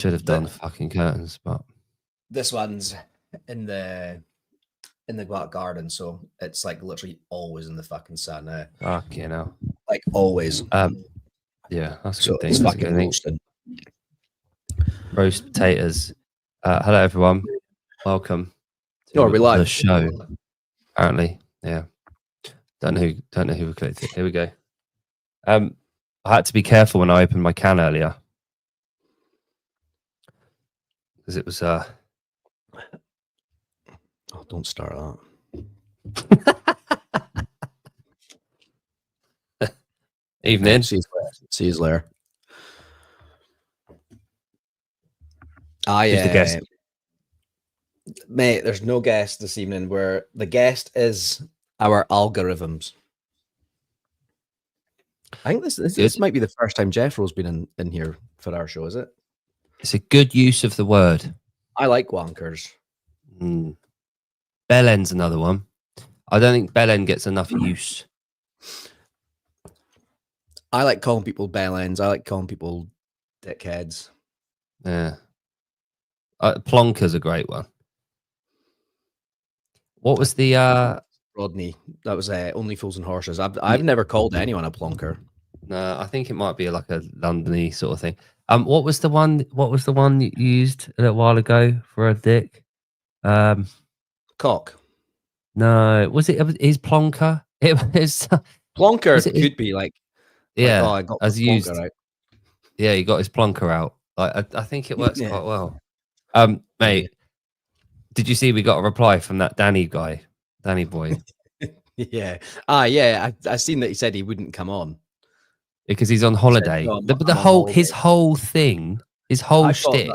Should have done the fucking curtains, but this one's in the back garden, so it's like literally always in the fucking sun. fuck, you know, like always. Yeah, that's a So good thing. it's That's a fucking good thing. roasting. Roast potatoes. Hello, everyone. Welcome to we live? The show. Apparently, yeah. Don't know who clicked it. Here we go. I had to be careful when I opened my can earlier because it was. Oh, don't start that. Evening. See you later. Who's the guest? Mate, there's no guest this evening. Where the guest is our algorithms. I think this might be the first time Jeffro's been in here for our show, is it? It's a good use of the word. I like wankers. Bellend's another one. I don't think Bellend gets enough use. I like calling people bellends. I like calling people dickheads. Yeah. Plonker's a great one. What was the Rodney? That was Only Fools and Horses. I've never called anyone a plonker. No, I think it might be like a Londony sort of thing. What was the one you used a little while ago for a dick? Cock. No, was it his plonker? It was plonker. Could be like yeah. Like, I got as used. Out. Yeah, he got his plonker out. Like I think it works quite well. Mate, did you see we got a reply from that Danny guy, Danny boy? Yeah. Yeah. I seen that he said he wouldn't come on because he's on holiday. His whole thing, his whole shtick.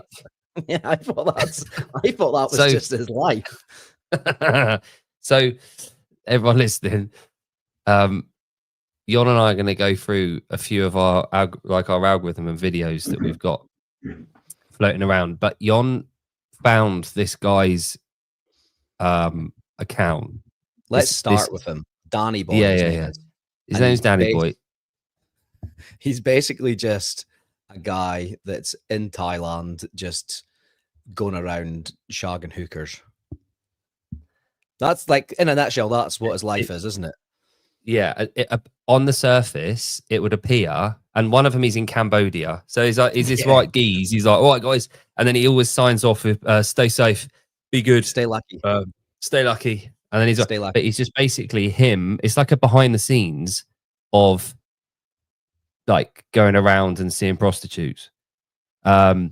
Yeah, I thought that was just his life. So, everyone listening, Jon and I are going to go through a few of our algorithm and videos that we've got floating around. But Jon found this guy's account. Let's start with him. Danny Boy. Yeah. His name's Danny Boy. He's basically just a guy that's in Thailand, just going around shagging hookers. That's like, in a nutshell, that's what his life is, isn't it? Yeah. On the surface, it would appear, and one of them is in Cambodia. So he's like, is this right, geez? He's like, all right, guys. And then he always signs off with, stay safe, be good. Stay lucky. Stay lucky. And then he's stay like, lucky. But he's just basically him. It's like a behind the scenes of like going around and seeing prostitutes in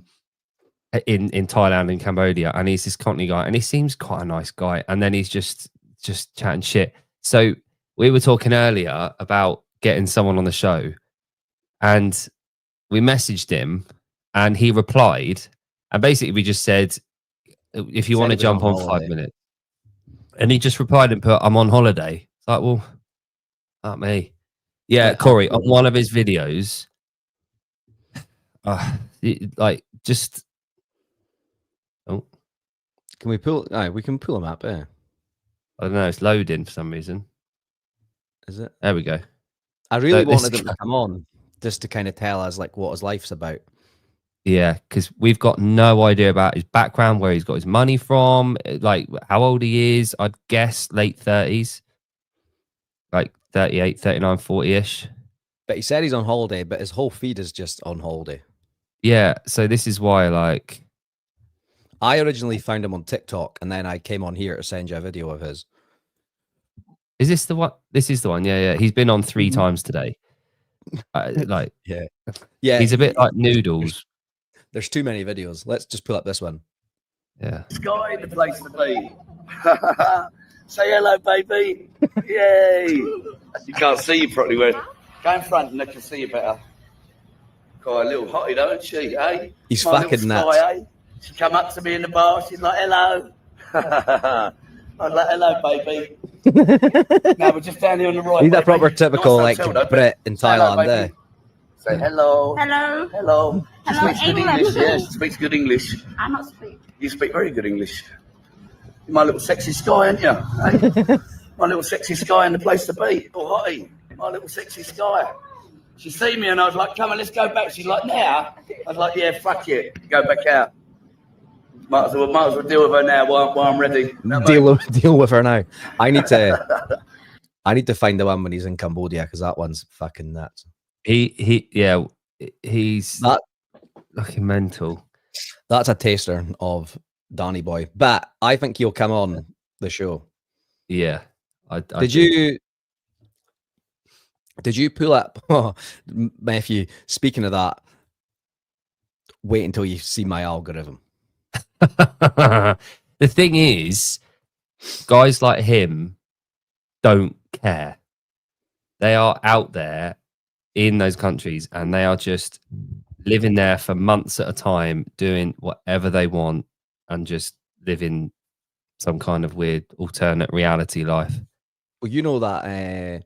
Thailand and Cambodia. And he's this Cockney guy, and he seems quite a nice guy. And then he's just chatting shit. So we were talking earlier about getting someone on the show, and we messaged him, and he replied, and basically we just said, if you want to jump on 5 minutes. And he just replied and put, I'm on holiday. It's like, well, not me. Yeah, Corey, on one of his videos, like, just... Oh. Can we pull... No, we can pull him up, yeah. I don't know, it's loading for some reason. Is it? There we go. I really wanted him to come on, just to kind of tell us, like, what his life's about. Yeah, because we've got no idea about his background, where he's got his money from, like how old he is. I'd guess late 30s, like 38, 39, 40-ish. But he said he's on holiday, but his whole feed is just on holiday. Yeah, so this is why, like... I originally found him on TikTok, and then I came on here to send you a video of his. Is this the one? This is the one, yeah. He's been on 3 times today. Like... Yeah. He's a bit like Noodles. There's too many videos. Let's just pull up this one. Yeah. Sky, the place to be. Say hello, baby. Yay. You can't see you properly. Go in front and they can see you better. Quite a little hottie, though, isn't she, eh? He's fucking nuts. Eh? She come up to me in the bar. She's like, hello. I'm like, hello, baby. No, we're just down here on the right. He's that proper typical, like, Brit in Thailand there. Say hello. Hello. Hello. She Hello, speaks good English. Yeah, she speaks good English. I not speak. You speak very good English. You're my little sexy Sky, aren't you? Hey? My little sexy Sky in the place to be. Oh, hottie. My little sexy Sky. She see me and I was like, come on, let's go back. She's like, now? I was like, yeah, fuck it. Go back out. Might as well deal with her now while I'm ready. Deal with her now. I need to find the one when he's in Cambodia because that one's fucking nuts. He's That fucking mental. That's a taster of Danny Boy. But I think he'll come on the show. Yeah. Did you pull up, Matthew, speaking of that, wait until you see my algorithm. The thing is, guys like him don't care. They are out there in those countries and they are just living there for months at a time, doing whatever they want and just living some kind of weird alternate reality life. Well, you know that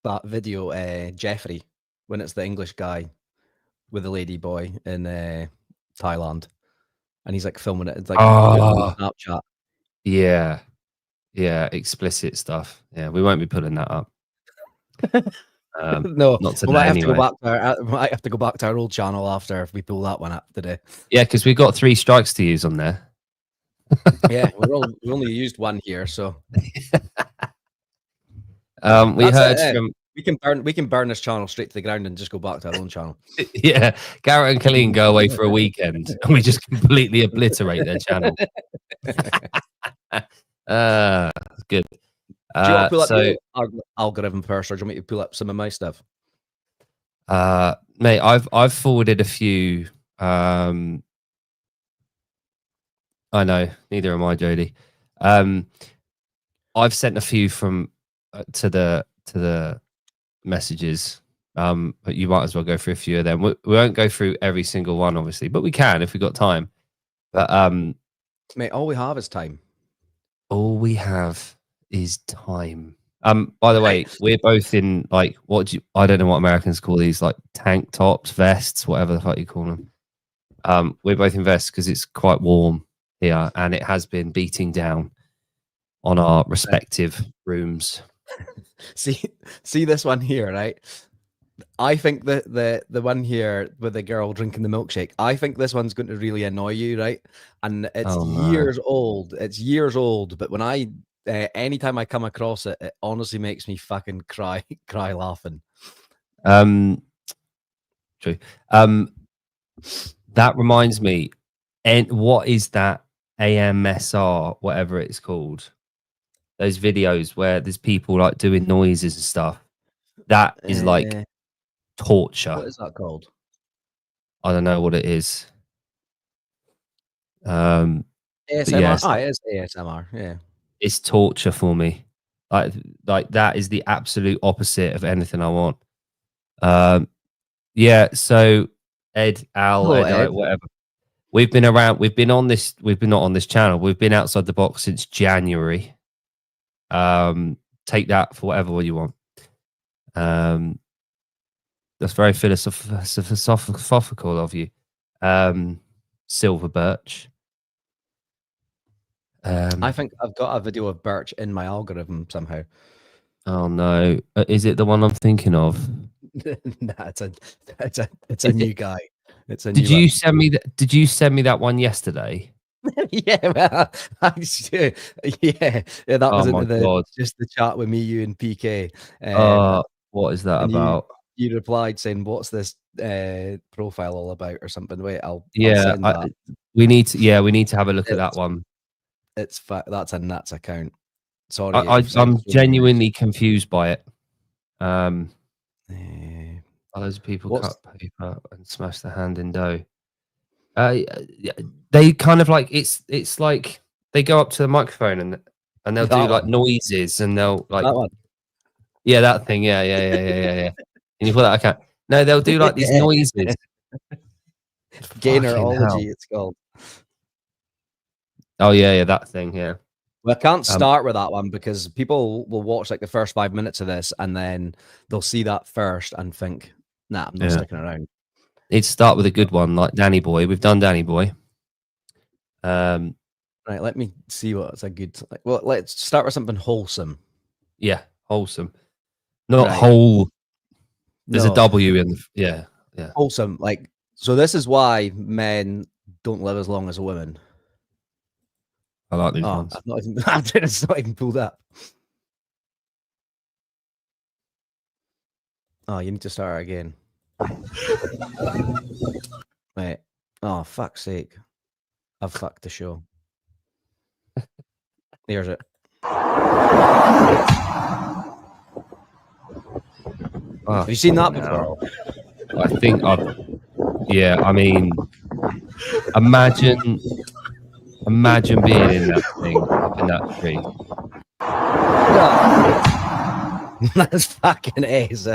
that video, Jeffrey, when it's the English guy with the lady boy in Thailand, and he's like filming it. It's like on Snapchat. Yeah, explicit stuff. Yeah, we won't be putting that up. No, not today. We might have anyway. to go back to our old channel after if we pull that one up today. Yeah, because we've got 3 strikes to use on there. Yeah, we only used one here, so we heard from. We can burn this channel straight to the ground and just go back to our own channel. Yeah, Garrett and Colleen go away for a weekend and we just completely obliterate their channel. Good. Do you want to pull up your algorithm first, or do you want me to pull up some of my stuff? Mate, I've forwarded a few. I know, neither am I, Jody. I've sent a few from to the messages. But you might as well go through a few of them. We won't go through every single one, obviously, but we can if we got time. But mate, all we have is time. All we have is time. By the way, we're both in like I don't know what Americans call these, like tank tops, vests, whatever the fuck you call them. We're both in vests because it's quite warm here and it has been beating down on our respective rooms. See this one here, right? I think the one here with the girl drinking the milkshake, I think this one's going to really annoy you, right? And it's years old. It's years old, but when I anytime I come across it, it honestly makes me fucking cry laughing. True. That reminds me, and what is that AMSR, whatever it's called? Those videos where there's people like doing noises and stuff. That is like torture. What is that called? I don't know what it is. ASMR. Yes, it is ASMR. Yeah, it's torture for me. Like that is the absolute opposite of anything I want. Yeah. So Ed, whatever. We've been around. We've been on this. We've been not on this channel. We've been outside the box since January. Take that for whatever you want. That's very philosophical of you. Silver Birch. I think I've got a video of Birch in my algorithm somehow. Oh no! Is it the one I'm thinking of? Nah, it's a new guy. It's a. Did you send me that? Did you send me that one yesterday? Yeah, well, that was into just the chat with me, you, and PK. What is that about? You replied saying, "What's this profile all about?" or something. Wait, we need to have a look at that one. That's a nuts account. Sorry, I'm genuinely confused by it. Loads of people cut paper and smash their hand in dough. They kind of like it's like they go up to the microphone and they'll do like noises and they'll like that one. Yeah, that thing. Yeah. Can you put that account? No, they'll do like these noises. Gainerology, it's called. Oh yeah, that thing. Yeah. Well, I can't start with that one because people will watch like the first 5 minutes of this and then they'll see that first and think, "Nah, I'm not sticking around." It'd start with a good one like Danny Boy. We've done Danny Boy. Right, let me see what's a good. Well, let's start with something wholesome. Yeah, wholesome, not whole. There's a No. W in the yeah. Wholesome. Like, so this is why men don't live as long as women. I like these Oh, ones. I've not even, it's not even pulled up. Oh, you need to start again. Wait. Oh, fuck's sake. I've fucked the show. Here's it. Have you seen that before? I think I've. Yeah, I mean, imagine being in that thing up in that tree. That's fucking ace.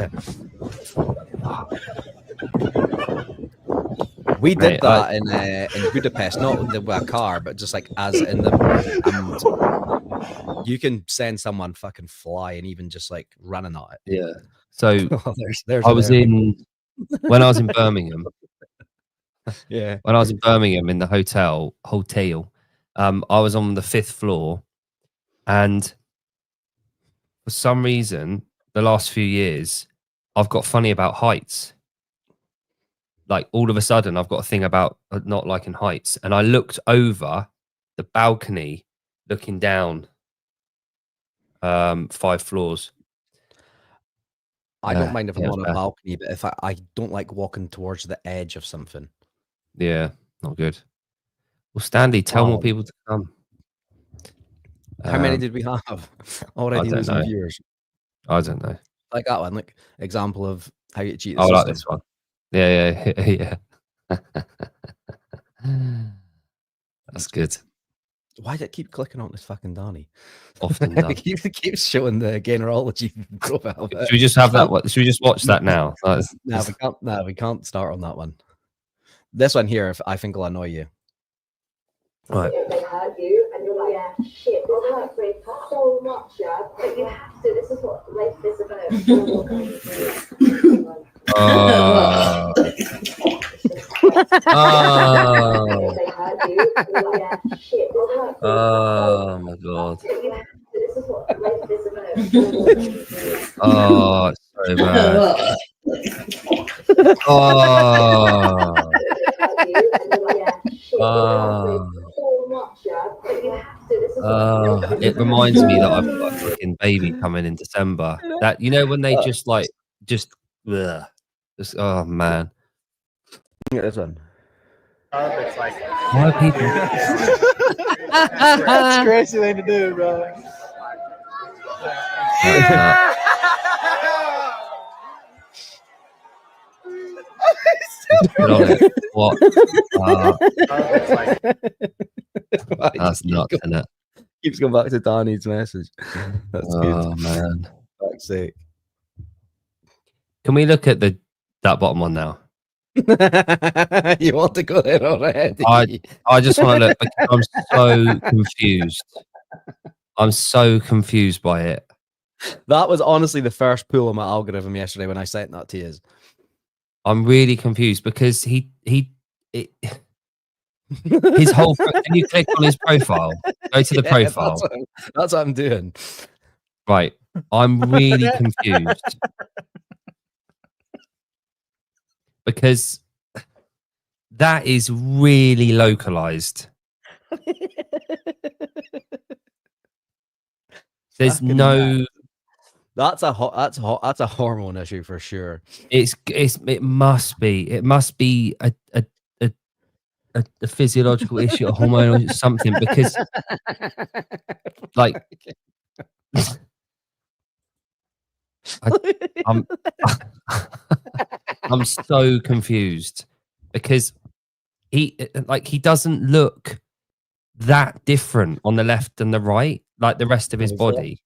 We did Mate, that in Budapest, not with a car, but just like as in them. And you can send someone fucking flying, even just like running at it. Yeah. So there's I was when I was in Birmingham. Yeah. When I was in Birmingham in the hotel, I was on the 5th floor, and for some reason, the last few years, I've got funny about heights. Like all of a sudden, I've got a thing about not liking heights, and I looked over the balcony, looking down 5 floors. I don't mind if I'm on a balcony, but if I don't like walking towards the edge of something. Yeah, not good. Well, Stanley, tell more people to come. How many did we have already? Losing viewers. I don't know. Like that one, like example of how you cheat. I like this one. Yeah. That's good. Why did it keep clicking on this fucking Danny? Often done. It keeps showing the generology profile. Should we just have that? Should we just watch that now? No, we can't. No, we can't start on that one. This one here, I think will annoy you. Right. They hurt you, and you're like, yeah, shit, this hurts me so much, yeah. But you have to. This is what life is about. Oh my god. Oh, it's so bad. It reminds me that I've got a fucking baby coming in December. That, you know, when they just oh man. Look at this one. It's like, why are people? That's a crazy thing to do, bro. What? That's nuts, isn't it? Keeps going back to Danny's message. That's good. Oh man. Fuck's sake. Can we look at that bottom one now? You want to go there already? I just want to look, because I'm so confused. I'm so confused by it. That was honestly the first pull on my algorithm yesterday when I sent that to you. I'm really confused because his whole. Can you click on his profile? Go to the profile. That's what I'm doing. Right. I'm really confused because that is really localized. There's no. That's a hormone issue for sure. It must be a physiological issue, a hormonal something, because like I'm so confused because he doesn't look that different on the left and the right like the rest of his body.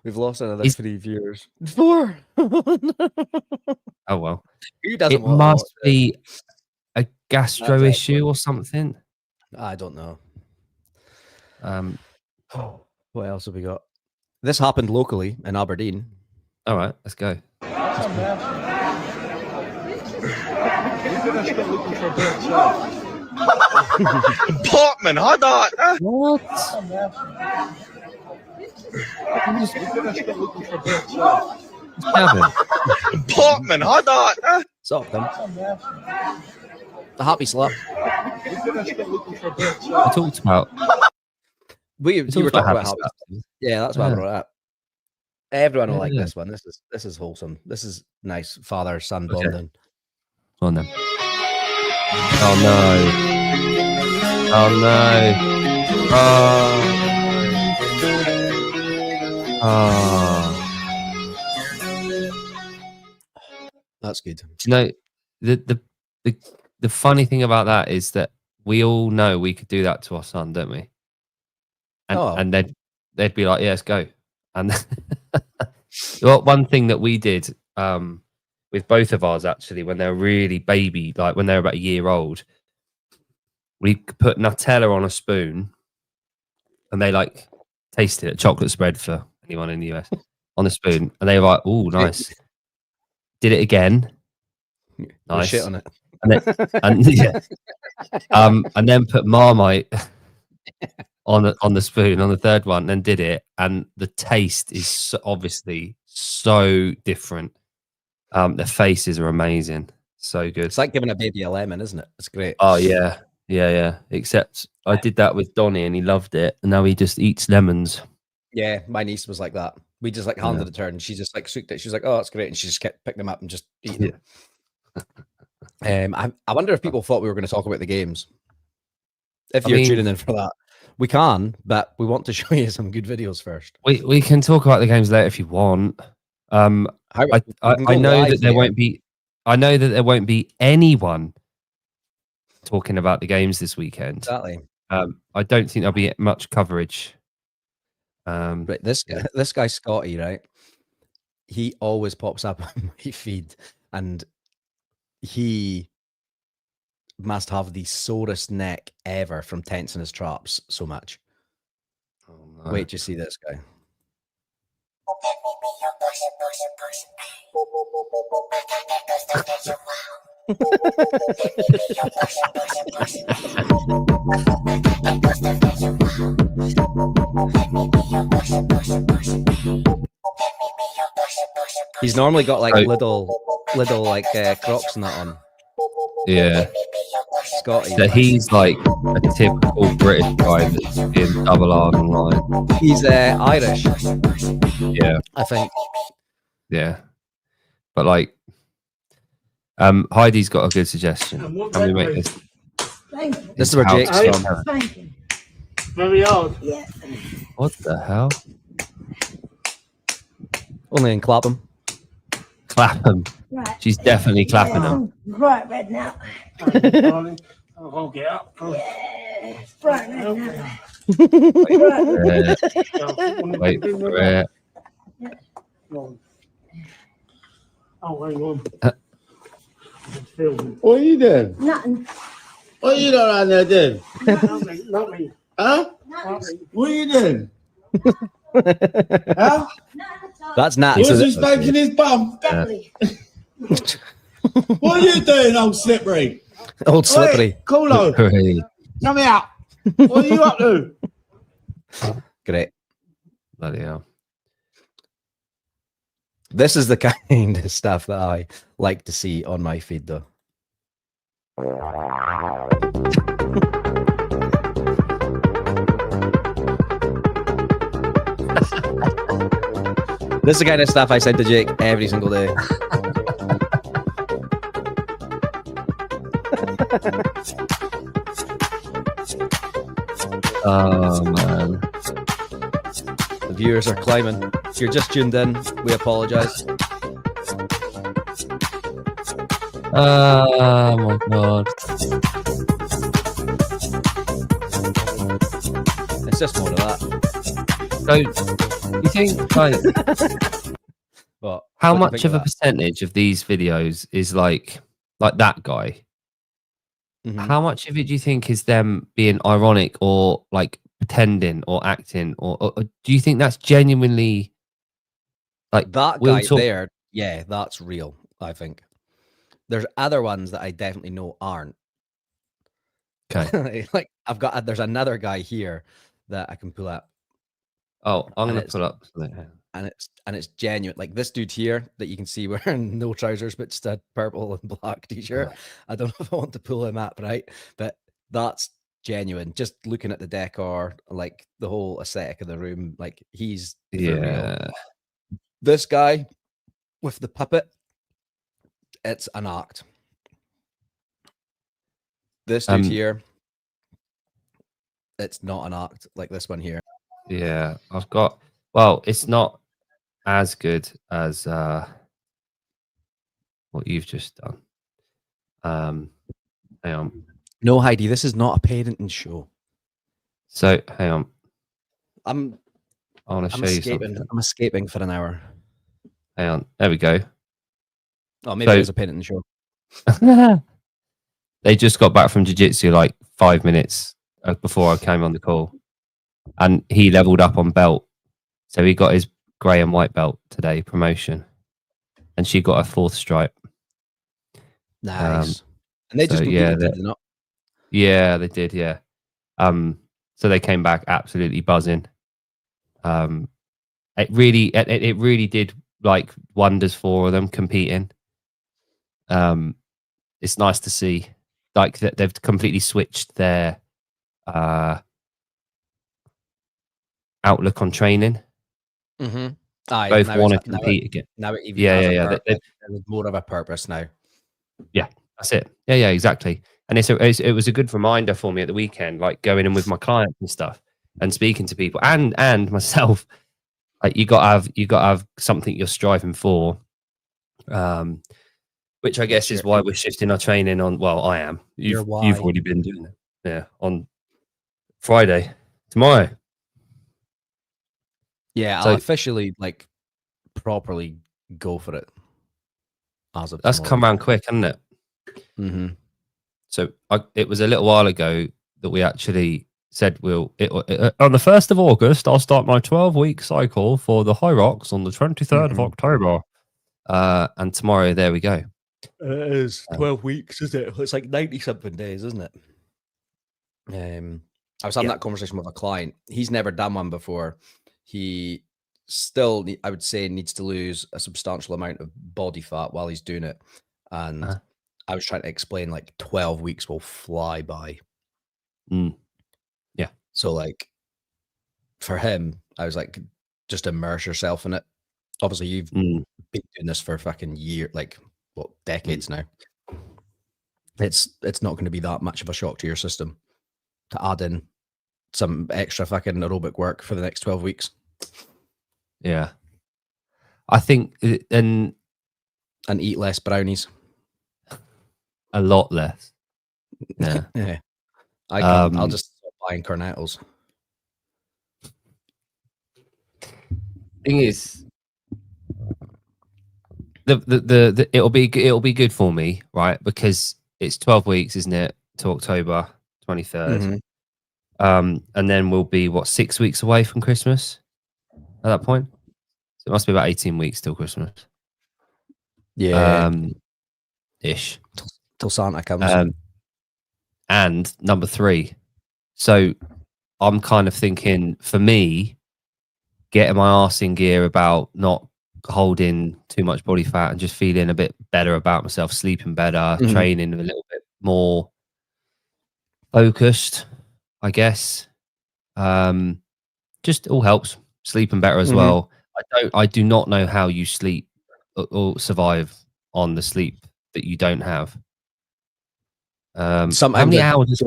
We've lost another 3 viewers. 4. Oh well. It must be a gastro issue or something. I don't know. What else have we got? This happened locally in Aberdeen. All right, let's go. Portman, hold on. What? Gavin. Portman, I thought. Stop them. The happy slap. I talked about. You were talking about happy. Stuff. Yeah, that's why I brought it up. Everyone will like Yeah. this one. This is wholesome. This is nice father son Okay. bonding. Go on then. Oh no. Oh no. Oh. That's good. Do you know the funny thing about that is that we all know we could do that to our son, don't we? And they'd be like, "Yeah, let's go." And well, one thing that we did with both of ours actually, when they were really baby, like when they were about a year old, we put Nutella on a spoon, and they like tasted it, chocolate spread for anyone in the US, on the spoon, and they were like, "Oh, nice." Did it again. Nice. Shit on it. And yeah. And then put Marmite on the spoon on the third one, then did it, and the taste is obviously so different. The faces are amazing, so good. It's like giving a baby a lemon, isn't it? It's great. Oh yeah. Except I did that with Donnie, and he loved it, and now he just eats lemons. Yeah, my niece was like that. We just like handed it to her, and she just like soaked it. She was like, "Oh, that's great," and she just kept picking them up and just eating them. I wonder if people thought we were going to talk about the games. If you're tuning in for that, we can, but we want to show you some good videos first. We can talk about the games later if you want. I know that there won't be. I know that there won't be anyone talking about the games this weekend. Exactly. I don't think there'll be much coverage. Right, this guy Scotty, right? He always pops up on my feed, and he must have the sorest neck ever from tensing his traps so much. Oh, no. Wait to see this guy. He's normally got like little like Crocs and that on. Yeah, Scotty. so he's like a typical British guy that's in double R online. He's Irish. Yeah, I think. Yeah, but like, Heidi's got a good suggestion. Can we make this? This is where Jake's from. Very old. Yeah. What the hell? Only in Clapham. Clapham. Right. She's definitely clapping them. Right red now. Darling, I'll get up. Yeah. Right red now. Wait for it. Oh, hang on. What are you doing? Nothing. What are you doing around there doing? Nothing. Huh? Nothing. What are you doing? Huh? That's Nat. He was spanking his bum. Definitely. What are you doing, old slippery? Old slippery. Oi, Colo, Great. come out. What are you up to? Great. Bloody hell. This is the kind of stuff that I like to see on my feed, though. This is the kind of stuff I send to Jake every single day. Oh man. The viewers are climbing. If you're just tuned in, we apologize. Oh my god. It's just more of that. So, you think like But how what do you much think of a that? percentage of these videos is like that guy? Mhm. How much of it do you think is them being ironic or like pretending or acting, or do you think that's genuinely like That we'll guy talk- there, yeah, that's real, I think. There's other ones that I definitely know aren't. Okay. Like there's another guy here that I can pull up. Oh, I'm And gonna it's- pull up something here. and it's genuine. Like this dude here that you can see wearing no trousers but just a purple and black t-shirt. I don't know if I want to pull him up, right? But that's genuine. Just looking at the decor, like the whole aesthetic of the room, like he's for real. Yeah. This guy with the puppet, it's an act. This dude here, it's not an act like this one here. Yeah, I've got. Well, it's not as good as what you've just done. Hang on. No, Heidi, this is not a parenting show. So hang on. I want to show you something. I'm escaping for an hour. Hang on. There we go. Oh, maybe it was a parenting show. They just got back from jiu-jitsu like 5 minutes before I came on the call, and he leveled up on belt, so he got his grey and white belt today, promotion, and she got a 4th stripe. Nice. And they just yeah, they did, yeah. So they came back absolutely buzzing. It really did like wonders for them competing. It's nice to see like that they've completely switched their outlook on training. Mm-hmm. Both want to compete again. Now it even there's more of a purpose now. Yeah, that's it. Yeah, exactly. And it was a good reminder for me at the weekend, like going in with my clients and stuff and speaking to people and myself. Like you got to have something you're striving for, which I guess is why we're shifting our training on. Well, I am. You've already been doing it. Yeah, on Friday, tomorrow. Yeah, I'll officially like properly go for it. As of that's come around quick, hasn't it? Mm-hmm. So it was a little while ago that we actually said on the 1st of August, I'll start my 12-week cycle for the High Rocks on the 23rd of October. And tomorrow, there we go. It is 12 weeks, isn't it? It's like 90-something days, isn't it? I was having that conversation with a client. He's never done one before. He still, I would say, needs to lose a substantial amount of body fat while he's doing it. And I was trying to explain like 12 weeks will fly by. Yeah. So like for him, I was like, just immerse yourself in it. Obviously, you've been doing this for a fucking year, like what, decades now. It's not going to be that much of a shock to your system to add in some extra fucking aerobic work for the next 12 weeks. Yeah. I think and eat less brownies. A lot less. Yeah. Yeah. I'll just stop buying cornettles. Thing is, it'll be good for me, right? Because it's 12 weeks, isn't it, to October 23rd. And then we'll be 6 weeks away from Christmas at that point. So it must be about 18 weeks till Christmas. Yeah. Ish. Till Santa comes. And number 3. So I'm kind of thinking, for me, getting my arse in gear about not holding too much body fat and just feeling a bit better about myself, sleeping better, training a little bit more focused, I guess. Just all helps. Sleeping better as well. I do not know how you sleep or survive on the sleep that you don't have. Sometimes how many hours?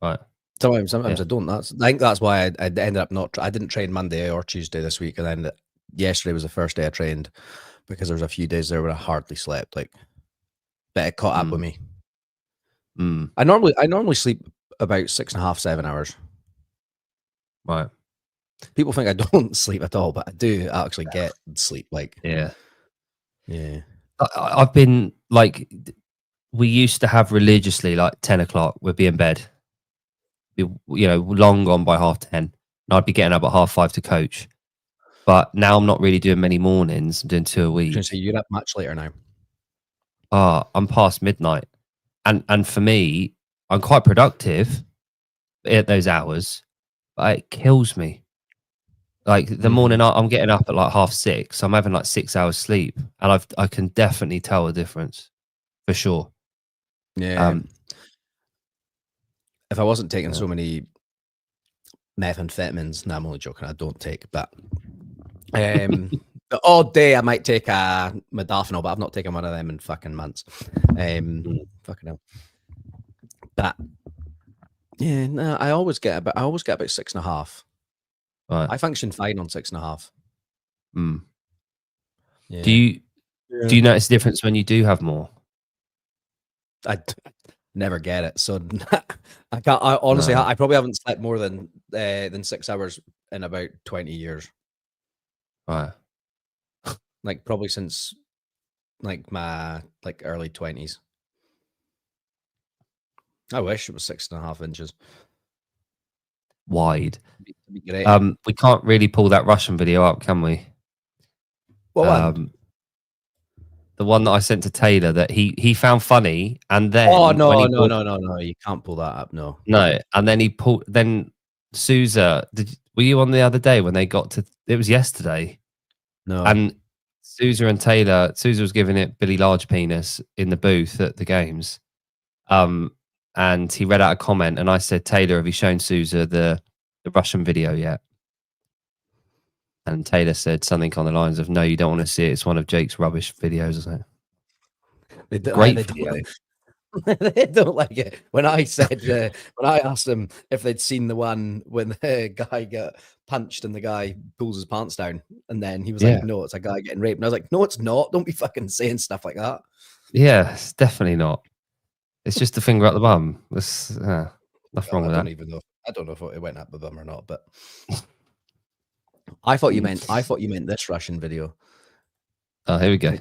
Right. Sometimes I don't. I think that's why I ended up not. I didn't train Monday or Tuesday this week, and then yesterday was the first day I trained because there was a few days there where I hardly slept. Like, but it caught up with me. I normally sleep about 6.5, 7 hours. Right. People think I don't sleep at all, but I do actually get sleep. Like, yeah. I I've been like, we used to have religiously like 10 o'clock. We'd be in bed. Long gone by 10:30, and I'd be getting up at 5:30 to coach. But now I'm not really doing many mornings. I'm doing 2 a week. So you're up much later now. I'm past midnight, and for me, I'm quite productive at those hours, but it kills me. Like the morning I'm getting up at like 6:30, I'm having like 6 hours sleep, and I can definitely tell a difference for sure. Yeah. If I wasn't taking Yeah. so many methamphetamines, no, I'm only joking. I don't take, but the odd day I might take a modafinil, but I've not taken one of them in fucking months. Fucking hell. But yeah, no, I always get about 6.5. Right. I function fine on 6.5. Mm. Yeah. Do you notice the difference when you do have more? I never get it. So I can't. I honestly, No. I probably haven't slept more than 6 hours in about 20 years. Right. Like probably since like my early 20s. I wish it was 6.5 inches. Wide. It'd be great. We can't really pull that Russian video up, can we? What one? The one that I sent to Taylor that he found funny, and then Oh when no, he no, no, no, no! You can't pull that up. No. no, and then he pulled. Then Sousa, were you on the other day when they got to? It was yesterday, No. and Sousa and Taylor. Sousa was giving it Billy Large Penis in the booth at the games, and he read out a comment, and I said, Taylor, have you shown Sousa the Russian video yet? And Taylor said something on the lines of, "No, you don't want to see it. It's one of Jake's rubbish videos," or something. Great video. They don't like it. When I said, when I asked them if they'd seen the one when the guy got punched and the guy pulls his pants down, and then he was like, "No, it's a guy getting raped," and I was like, "No, it's not. Don't be fucking saying stuff like that." Yeah, it's definitely not. It's just a finger up the bum. That's nothing wrong with that. I don't even know. I don't know if it went up the bum or not, but I thought you meant this Russian video. Oh, here we go. Have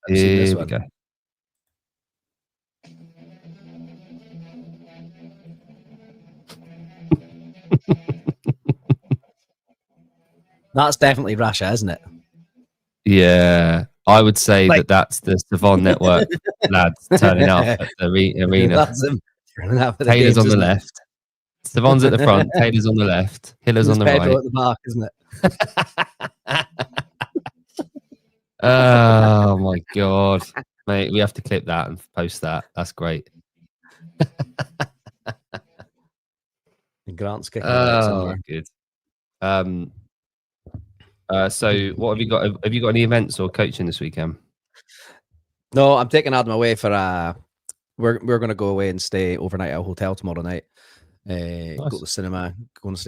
you seen this Here we one? go. That's definitely Russia, isn't it? Yeah, I would say Like- that's the Savon Network lads turning up at the arena. That's him. Taylor's on the left. Savon's at the front. Taylor's on the left. Hiller's on the Pedro right. at the back, isn't it? Oh my god, mate! We have to clip that and post that. That's great. Grant's kicking it out Oh, somewhere. good. So what have you got? Have you got any events or coaching this weekend? No, I'm taking Adam away for we're gonna go away and stay overnight at a hotel tomorrow night. Go to the cinema, go and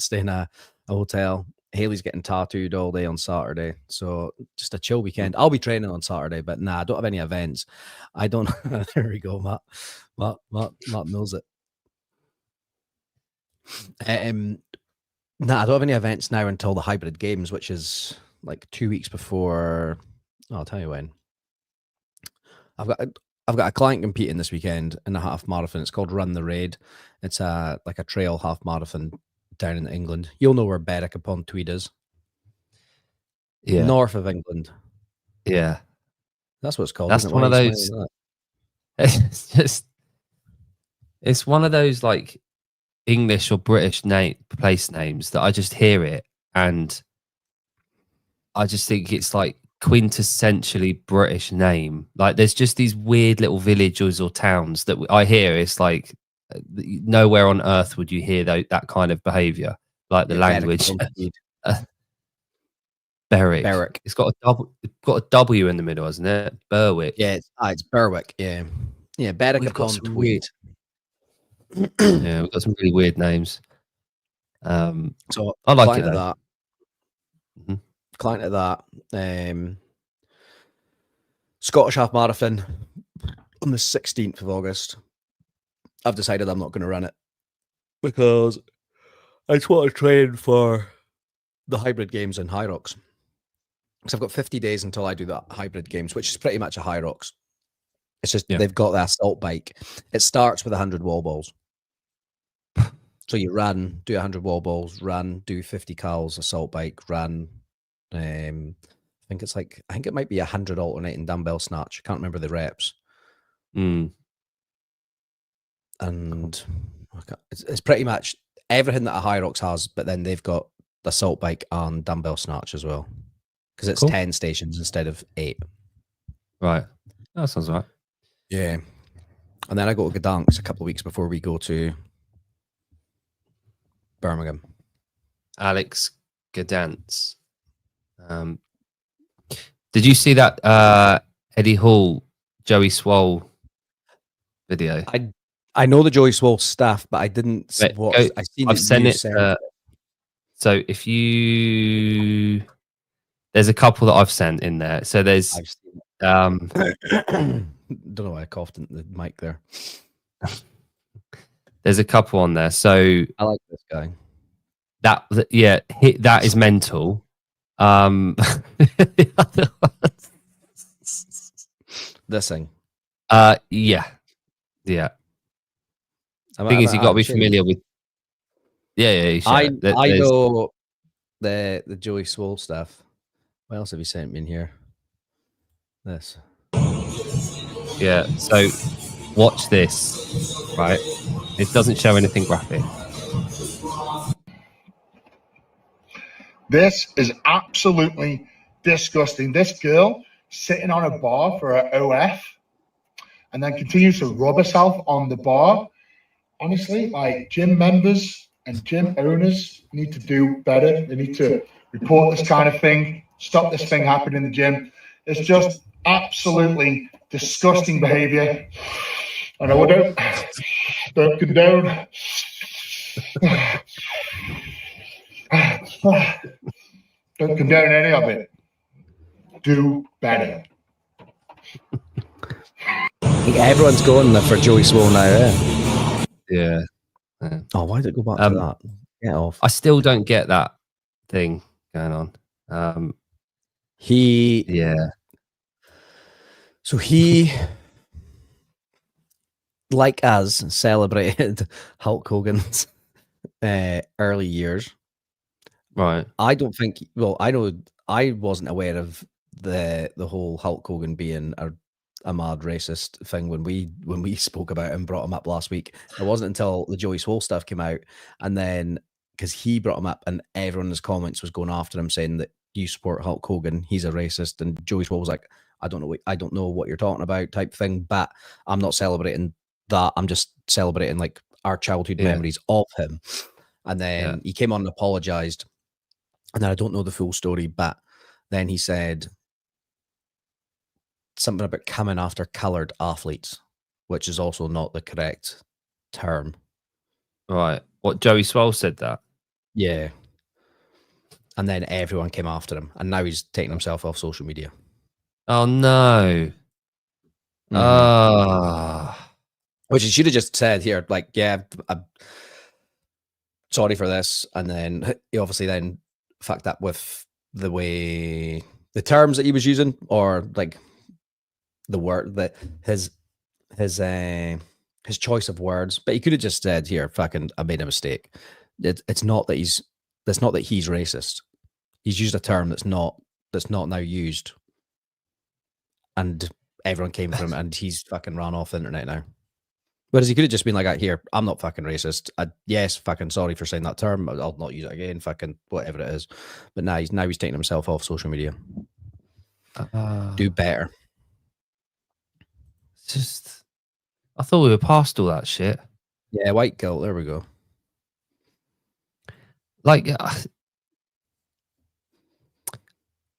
stay in a hotel. Haley's getting tattooed all day on Saturday, so just a chill weekend. I'll be training on Saturday, but I don't have any events. I don't. There we go, Matt. Matt knows it. I don't have any events now until the hybrid games, which is like 2 weeks before. I'll tell you when. I've got a client competing this weekend in a half marathon. It's called Run the Raid. It's like a trail half marathon down in England. You'll know where Berwick upon Tweed is. Yeah, North of England. yeah. That's what it's called. That's one of those. It's one of those like English or British place names that I just hear it and I just think it's like quintessentially British name. Like there's just these weird little villages or towns that I hear. It's like nowhere on earth would you hear that kind of behavior, like the language. Berwick. It's got a W in the middle, hasn't it? Berwick. Yeah, it's Berwick. Yeah, Berwick upon Tweed. Yeah, we've got some really weird names. So I like it though. Client of that. Scottish half marathon on the 16th of August. I've decided I'm not going to run it because I just want to train for the hybrid games in High Rocks. Because I've got 50 days until I do the hybrid games, which is pretty much a High Rocks. It's just they've got the assault bike. It starts with 100 wall balls. So you run, do 100 wall balls, run, do 50 cals, assault bike, run. I think it might be 100 alternating dumbbell snatch. I can't remember the reps. And it's pretty much everything that a High Rocks has, but then they've got assault bike and dumbbell snatch as well, because it's Cool. 10 stations instead of 8. Right. That sounds right. Yeah. And then I go to Gdansk a couple of weeks before we go to Birmingham. Alex Gadance. Did you see that Eddie Hall, Joey Swole video? I know the Joey Swole stuff, but I didn't Wait, watch. go- I seen I've that sent you it. sent. So if you, there's a couple that I've sent in there. So there's, I've seen it. Don't know why I coughed into the mic there. there's a couple on there. So I like this guy. that is mental. The other This thing. yeah. I'm Thing is, you got to be actually- familiar with. Yeah, you should. I There's- know the Joey Swole stuff. What else have you sent me in here? This. Yeah. So watch this. Right. It doesn't show anything graphic. This is absolutely disgusting. This girl sitting on a bar for her OF and then continues to rub herself on the bar. Honestly, like, gym members and gym owners need to do better. They need to report this kind of thing, stop this thing happening in the gym. It's just absolutely disgusting behavior. And I don't condone. Don't condone any of it. Do better. Everyone's going for Joey Swole now, eh? Yeah. Oh, why did it go back to that? Get off. I still don't get that thing going on. Yeah. So he, like us, celebrated Hulk Hogan's early years. Right. I don't think. Well, I know I wasn't aware of the whole Hulk Hogan being a mad racist thing when we spoke about him and brought him up last week. It wasn't until the Joey Swole stuff came out, and then because he brought him up, and everyone in his comments was going after him saying that you support Hulk Hogan, he's a racist, and Joey Swole was like, I don't know what you're talking about, type thing. But I'm not celebrating that. I'm just celebrating like our childhood memories of him. And then he came on and apologized. And then I don't know the full story, but then he said something about coming after colored athletes, which is also not the correct term. Right. What, Joey Swole said that? Yeah. And then everyone came after him, and now he's taking himself off social media. Oh no. Which he should have just said here, like, yeah, I'm sorry for this. And then he obviously then fucked up with the terms that he was using, or like the word that his choice of words. But he could have just said, here, fucking, I made a mistake. It's not that he's racist. He's used a term that's not now used, and everyone came for him, and he's fucking ran off the internet now. Whereas he could have just been like, here, I'm not fucking racist. Yes, fucking sorry for saying that term. I'll not use it again. Fucking whatever it is. But now he's taking himself off social media. Do better. Just, I thought we were past all that shit. Yeah, white guilt. There we go. Like,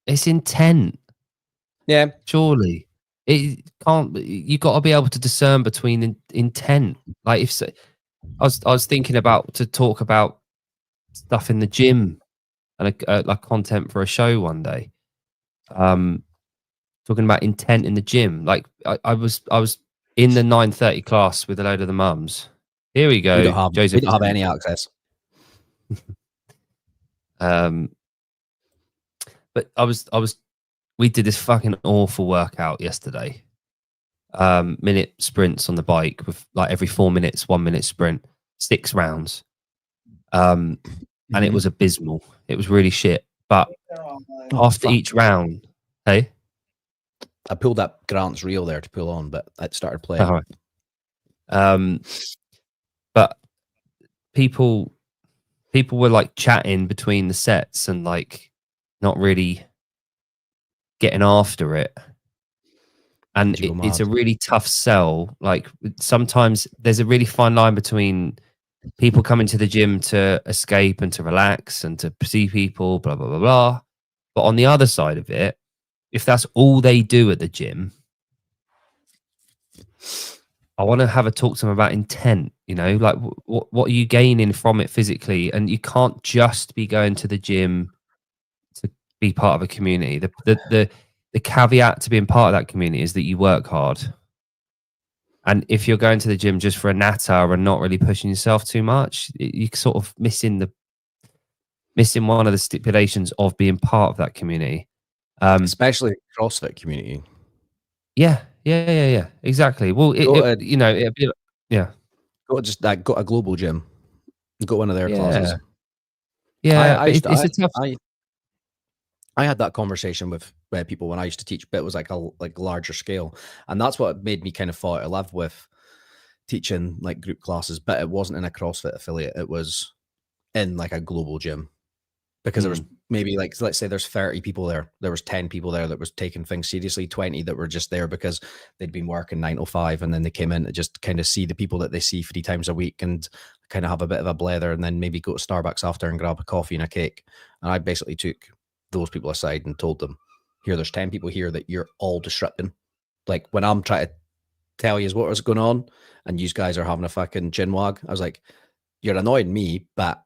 it's intent. Yeah, surely it can't. You got to be able to discern between intent. Like, if so, I was thinking about to talk about stuff in the gym and like content for a show one day. Talking about intent in the gym. Like, I was in the 9:30 class with a load of the mums. Here we go. We don't have, Joseph, we don't have any access. But we did this fucking awful workout yesterday. Minute sprints on the bike with like every 4 minutes, 1 minute sprint, 6 rounds. And it was abysmal. It was really shit. But after each round, hey, I pulled up Grant's reel there to pull on, but it started playing. all right. But people people were like chatting between the sets and like not really getting after it. And it's a really tough sell. Like sometimes there's a really fine line between people coming to the gym to escape and to relax and to see people, blah, blah, blah, blah. But on the other side of it, if that's all they do at the gym, I want to have a talk to them about intent, you know, like what are you gaining from it physically? And you can't just be going to the gym to be part of a community. The caveat to being part of that community is that you work hard. And if you're going to the gym just for a natter and not really pushing yourself too much, you're sort of missing one of the stipulations of being part of that community. Especially CrossFit community. Yeah, exactly. Well, you know, it'd be, yeah. Go a global gym. Go one of their classes. Yeah, it's a tough. I had that conversation with people when I used to teach, but it was like a larger scale, and that's what made me kind of fall out of love with teaching like group classes. But it wasn't in a CrossFit affiliate; it was in like a global gym, because there was maybe like, let's say there's 30 people there. There was 10 people there that was taking things seriously, 20 that were just there because they'd been working 9 to 5, and then they came in to just kind of see the people that they see 3 times a week and kind of have a bit of a blather, and then maybe go to Starbucks after and grab a coffee and a cake. And I basically took those people aside and told them, here, there's 10 people here that you're all disrupting. Like when I'm trying to tell you what was going on and you guys are having a fucking chin wag, I was like, you're annoying me, but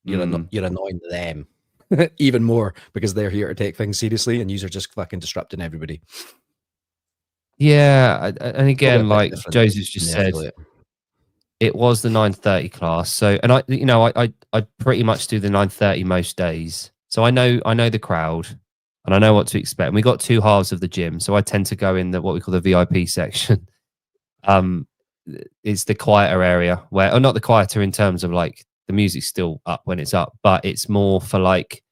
you're annoying them even more, because they're here to take things seriously and you are just fucking disrupting everybody. Yeah, and again, like Joseph's just said, it was the 9:30 class. So, and I pretty much do the 9:30 most days. So I know the crowd and I know what to expect. And we got 2 halves of the gym, so I tend to go in what we call the VIP section. It's the quieter area where, or not the quieter in terms of like the music's still up when it's up, but it's more for like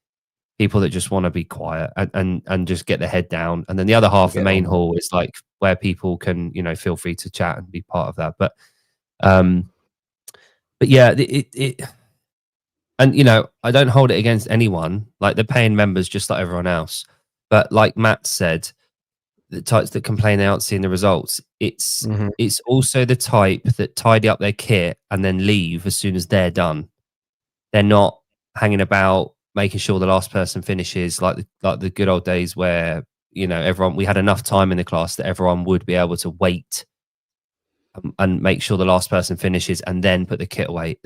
people that just want to be quiet and just get their head down. And then the other half, the main hall, is like where people can, you know, feel free to chat and be part of that. But yeah, it and you know, I don't hold it against anyone. Like they're paying members just like everyone else. But like Matt said, the types that complain they aren't seeing the results, it's also the type that tidy up their kit and then leave as soon as they're done. They're not hanging about making sure the last person finishes, like the good old days where, you know, we had enough time in the class that everyone would be able to wait and make sure the last person finishes and then put the kit away.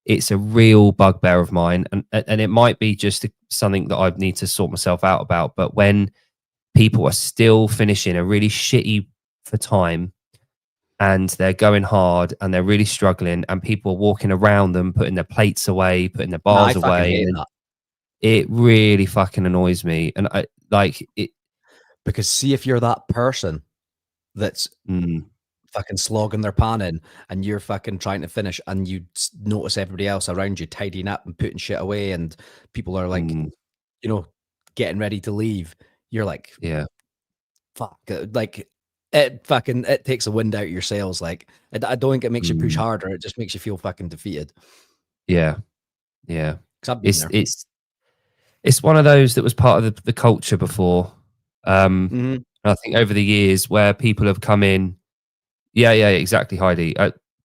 It's a real bugbear of mine, and it might be just something that I need to sort myself out about. But when people are still finishing a really shitty for time and they're going hard and they're really struggling and people are walking around them, putting their plates away, putting their bars away, it really fucking annoys me. And I like it, because see, if you're that person that's fucking slogging their pan in and you're fucking trying to finish and you notice everybody else around you tidying up and putting shit away and people are like, you know, getting ready to leave, you're like, yeah, fuck, like it takes a wind out of your sails. Like I don't think it makes you push harder, it just makes you feel fucking defeated. Yeah it's one of those that was part of the culture before. I think over the years where people have come in, yeah, exactly, Heidi.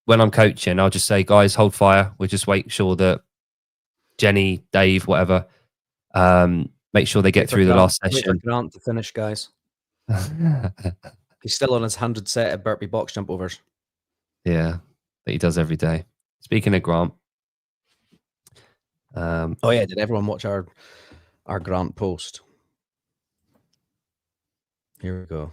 When I'm coaching, I'll just say, guys, hold fire. We'll just make sure that Jenny, Dave, whatever, make sure they get through the last session. Wait for Grant to finish, guys. He's still on his 100 set of burpee box jump overs. Yeah, that he does every day. Speaking of Grant. Oh yeah, did everyone watch our Grant post? Here we go.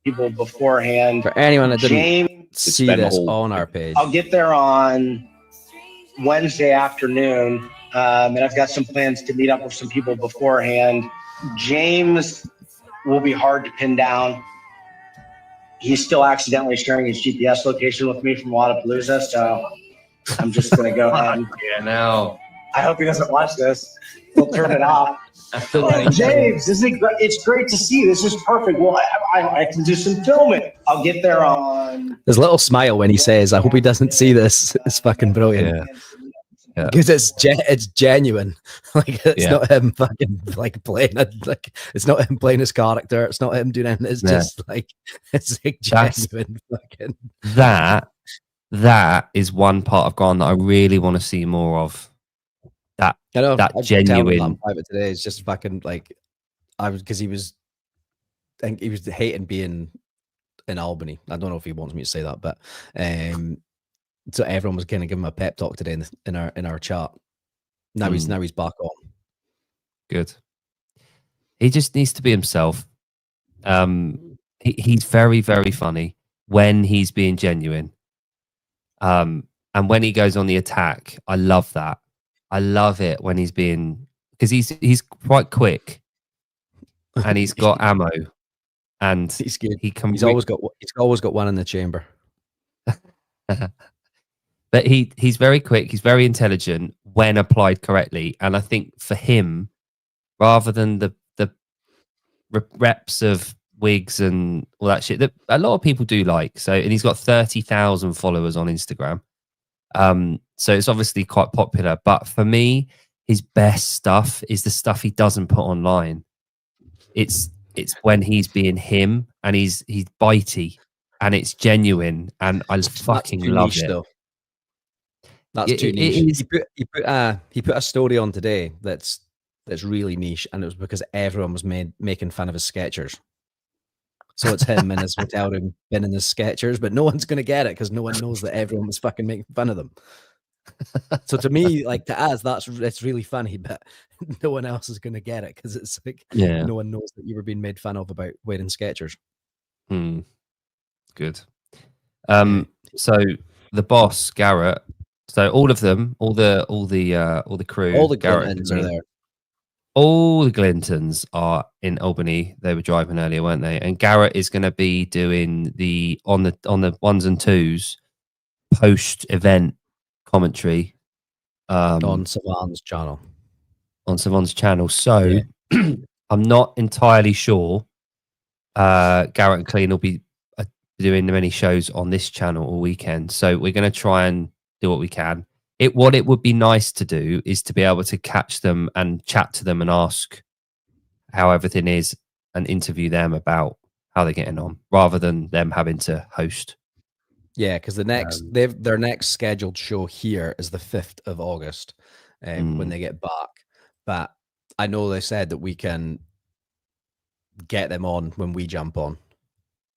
People beforehand. For anyone that didn't see this on our page, I'll get there on Wednesday afternoon, and I've got some plans to meet up with some people beforehand. James will be hard to pin down. He's still accidentally sharing his GPS location with me from Wodapalooza, so I'm just going to go ahead. Yeah, no. I hope he doesn't watch this. He'll turn it off. Oh, James, it's great to see you. This is perfect. Well, I can do some filming. I'll get there on... His little smile when he says, I hope he doesn't see this. It's fucking brilliant. Yeah. Because it's genuine. Like it's Yeah. not him fucking like playing it. Like it's not him playing his character. It's not him doing anything. It's Yeah. just like it's like That's- genuine. Fucking that is one part of Gone that I really want to see more of. That I know that I was telling him that genuine. on private today. It's just fucking like I was because he was hating being in Albany. I don't know if he wants me to say that, but so everyone was kind of giving him a pep talk today in our chat. Now he's back on. Good. He just needs to be himself. He's very, very funny when he's being genuine. And when he goes on the attack, I love that. I love it when he's being because he's quite quick and he's got ammo and He's good. he can. He's always got one in the chamber. But he's very quick. He's very intelligent when applied correctly. And I think for him, rather than the reps of wigs and all that shit that a lot of people do like. So, and he's got 30,000 followers on Instagram. So it's obviously quite popular. But for me, his best stuff is the stuff he doesn't put online. It's when he's being him and he's bitey and it's genuine and I fucking love niche, it. Though. That's too niche. He put a story on today that's really niche, and it was because everyone was making fun of his Skechers. So it's him in his hotel room binning his Skechers, but no one's gonna get it because no one knows that everyone was fucking making fun of them. So to me, like to us, it's really funny, but no one else is gonna get it because it's like no one knows that you were being made fun of about wearing Skechers. Good. So the boss, Garrett. So all of them, all the crew, All the Garrett Clintons are there. All the Glintons are in Albany. They were driving earlier, weren't they? And Garrett is going to be doing the on the ones and twos post event commentary on Savant's channel. On Savant's channel. So I'm not entirely sure. Garrett and Clean will be doing many shows on this channel all weekend. So we're going to try and do what we can. What it would be nice to do is to be able to catch them and chat to them and ask how everything is and interview them about how they're getting on rather than them having to host. Yeah, because their next scheduled show here is the 5th of August when they get back. But I know they said that we can get them on when we jump on.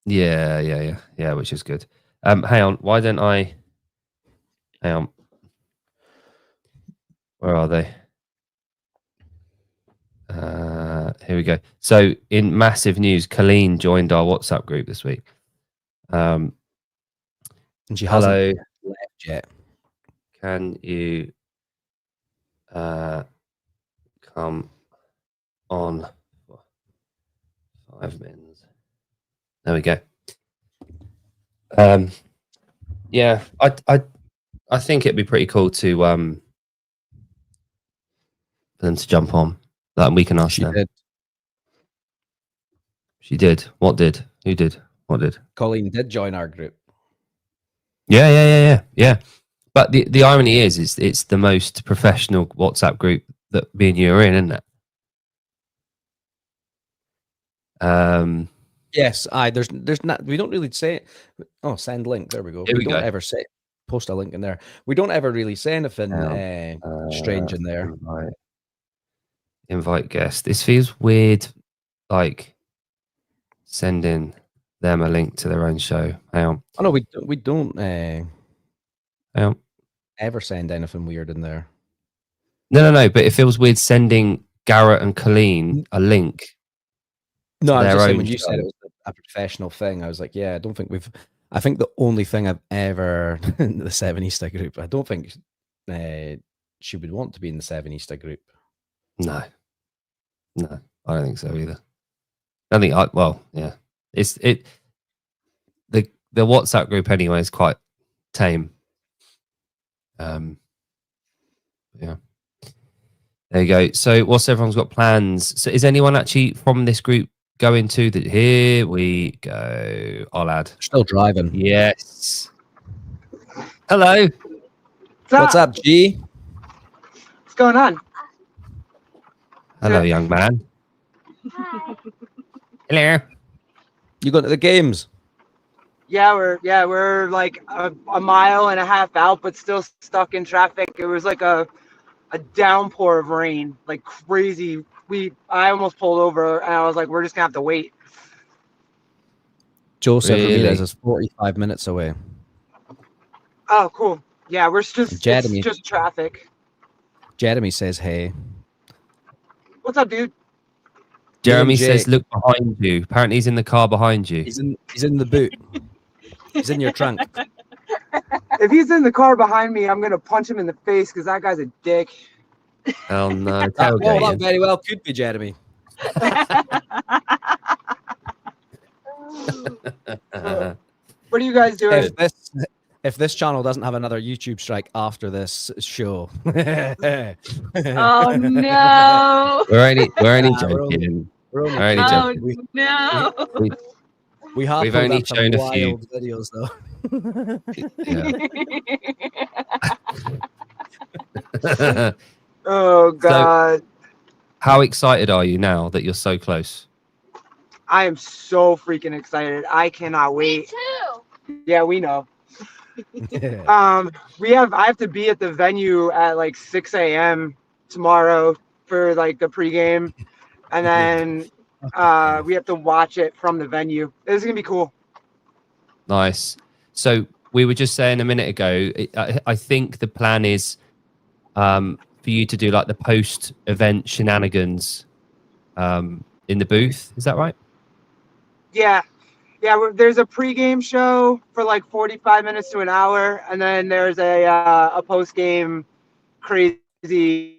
Yeah, which is good. Hang on, why don't I... Hang on. Where are they? Here we go. So in massive news, Colleen joined our WhatsApp group this week. And she hello. hasn't left yet. Can you come on for 5 minutes? There we go. Yeah, I think it'd be pretty cool to for them to jump on that, and we can ask them. She did. What did? Who did? What did? Colleen did join our group. Yeah. But the irony is it's the most professional WhatsApp group that me and you are in, isn't it? Yes, there's not. We don't really say. Oh, send link. There we go. We don't ever say post a link in there. We don't ever really say anything strange in there. Invite guest. This feels weird, like sending them a link to their own show. Hang on. Oh no, we don't Hang on. ever send anything weird in there. No. But it feels weird sending Garrett and Colleen a link. No, I was just saying when you said it was a professional thing, I was like, yeah, I don't think we've. I think the only thing I've ever in the Sevenista group, I don't think she would want to be in the Sevenista group. No, I don't think so either. I think yeah, the WhatsApp group anyway is quite tame. Yeah, there you go. So, what's everyone's got plans? So, is anyone actually from this group going to the? Here we go. I'll add. Still driving. Yes. Hello. What's up, G? going on? Hello, young man. Hello. You going to the games? Yeah, we're like a mile and a half out, but still stuck in traffic. It was like a downpour of rain, like crazy. I almost pulled over, and I was like, we're just gonna have to wait. Joseph Really? Ramirez is 45 minutes away. Oh, cool. Yeah, we're just Jeremy. it's just traffic. Jeremy says, hey. What's up, dude? Jeremy Jake. says, look behind you. Apparently he's in the car behind you. He's in the boot. He's in your trunk. If he's in the car behind me, I'm gonna punch him in the face because that guy's a dick. Oh, no. That Tailgating. very well could be Jeremy. What are you guys doing? If this channel doesn't have another YouTube strike after this show, Oh no! We're only Nah, joking. we're only Only Oh joking. no! we have We've pulled only up some shown a few. wild videos though. Yeah. Oh God. How excited are you now that you're so close? I am so freaking excited. I cannot wait. too. Yeah, we know. I have to be at the venue at like 6 a.m. tomorrow for like the pregame, and then we have to watch it from the venue. This is gonna be cool. Nice. So we were just saying a minute ago, I think the plan is for you to do like the post-event shenanigans in the booth. Is that right? Yeah, there's a pregame show for like 45 minutes to an hour, and then there's a postgame crazy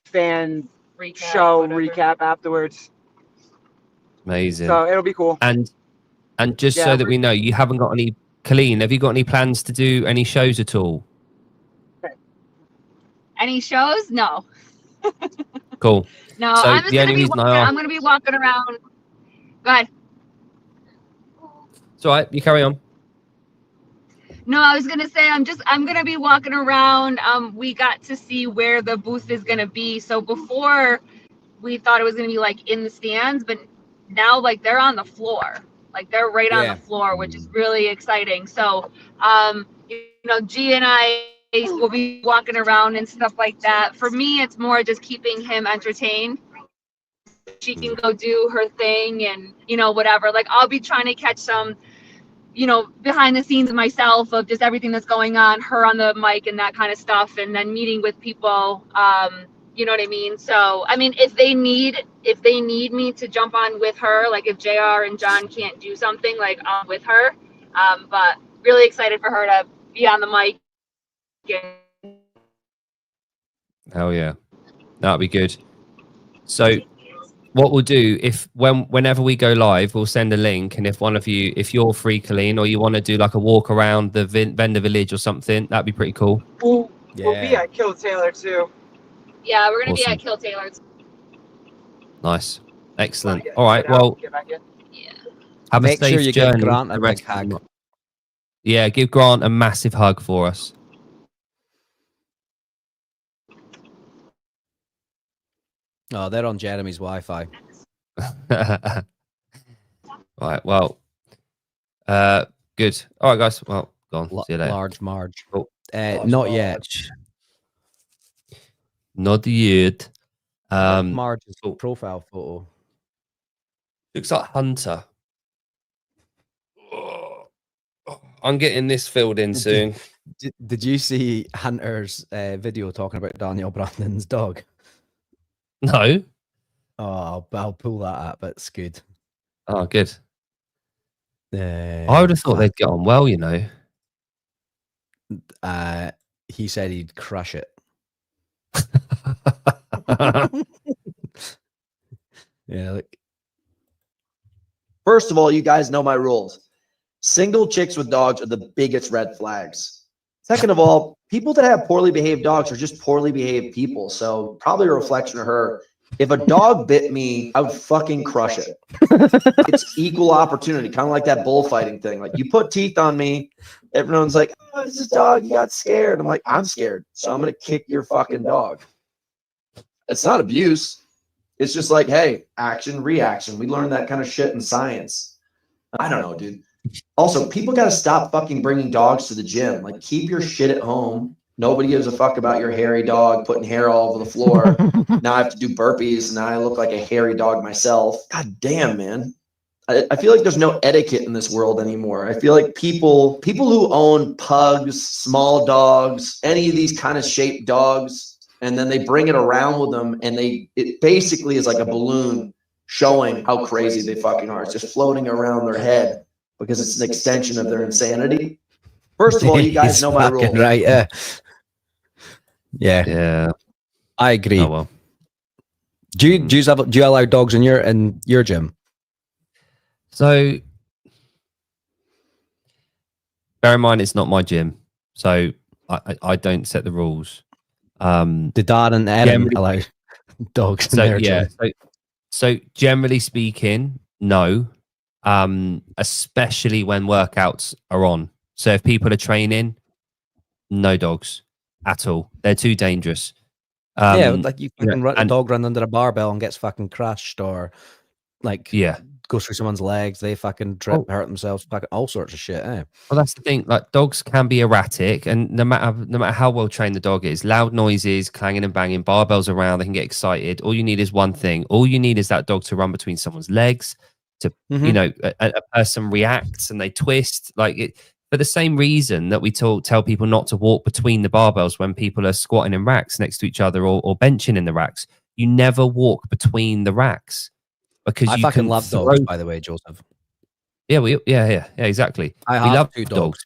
fan show recap afterwards. Amazing. So it'll be cool. And just so that we know, you haven't got any, Colleen, have you got any plans to do any shows at all? Any shows? No. Cool. No, So I'm just the gonna only be. reason I asked- I'm gonna be walking around. Go ahead. It's all right. You carry on. No, I was gonna say I'm gonna be walking around. We got to see where the booth is gonna be. So before we thought it was gonna be like in the stands, but now like they're on the floor. Like they're right on the floor, which is really exciting. So G and I will be walking around and stuff like that. For me, it's more just keeping him entertained. She can go do her thing and whatever. Like I'll be trying to catch some behind the scenes myself of just everything that's going on, her on the mic and that kind of stuff, and then meeting with people. You know what I mean? So I mean, if they need me to jump on with her, like if JR and John can't do something, like I'm with her. But really excited for her to be on the mic. Oh yeah, that'll be good. So what we'll do, whenever we go live, we'll send a link, and if one of you, if you're free, Colleen, or you want to do like a walk around the vendor village or something, that'd be pretty cool. We'll be at Kill Taylor too. Yeah, we're gonna Awesome. be at Kill Taylor's. Nice, excellent. All right, well, Yeah. have Make a safe sure you give journey. Grant a the big rest of the hug. month. Yeah, give Grant a massive hug for us. Oh, they're on Jeremy's Wi-Fi. Right, well, good. All right, guys. Well, go on. See you later. Large Marge. Oh, not yet. Not yet. Marge's cool. profile photo. Looks like Hunter. I'm getting this filled in soon. Did you see Hunter's video talking about Daniel Brandon's dog? No. Oh, I'll pull that up. It's good. Oh, good. I would have thought they'd get on well, He said he'd crush it. Yeah. Look. First of all, you guys know my rules. Single chicks with dogs are the biggest red flags. Second of all, people that have poorly behaved dogs are just poorly behaved people. So probably a reflection of her. If a dog bit me, I would fucking crush it. It's equal opportunity, kind of like that bullfighting thing. Like, you put teeth on me, everyone's like, oh, it's a dog, you got scared. I'm like, I'm scared, so I'm gonna kick your fucking dog. It's not abuse. It's just like, hey, action, reaction. We learned that kind of shit in science. I don't know, dude. Also, people got to stop fucking bringing dogs to the gym. Like, keep your shit at home. Nobody gives a fuck about your hairy dog putting hair all over the floor. Now I have to do burpees, and now I look like a hairy dog myself. God damn, man. I feel like there's no etiquette in this world anymore. I feel like people who own pugs, small dogs, any of these kind of shaped dogs, and then they bring it around with them, and it basically is like a balloon showing how crazy they fucking are. It's just floating around their head because it's an extension of their insanity. First of all, you guys know my rules. Right, yeah. I agree. Oh well. Do you allow dogs in your gym? So bear in mind, it's not my gym, so I don't set the rules. Did Dad and Erin allow dogs in their gym? So generally speaking, no. Especially when workouts are on. So if people are training, no dogs at all. They're too dangerous. Like you fucking a dog run under a barbell and gets fucking crushed, or like goes through someone's legs, they fucking trip, hurt themselves, fucking all sorts of shit. Well, that's the thing. Like, dogs can be erratic, and no matter how well trained the dog is, loud noises, clanging and banging, barbells around, they can get excited. All you need is one thing. All you need is that dog to run between someone's legs. To a person reacts and they twist, like it, for the same reason that we tell people not to walk between the barbells when people are squatting in racks next to each other or benching in the racks. You never walk between the racks because I fucking love dogs, by the way, Joseph. Yeah, exactly. We love two dogs.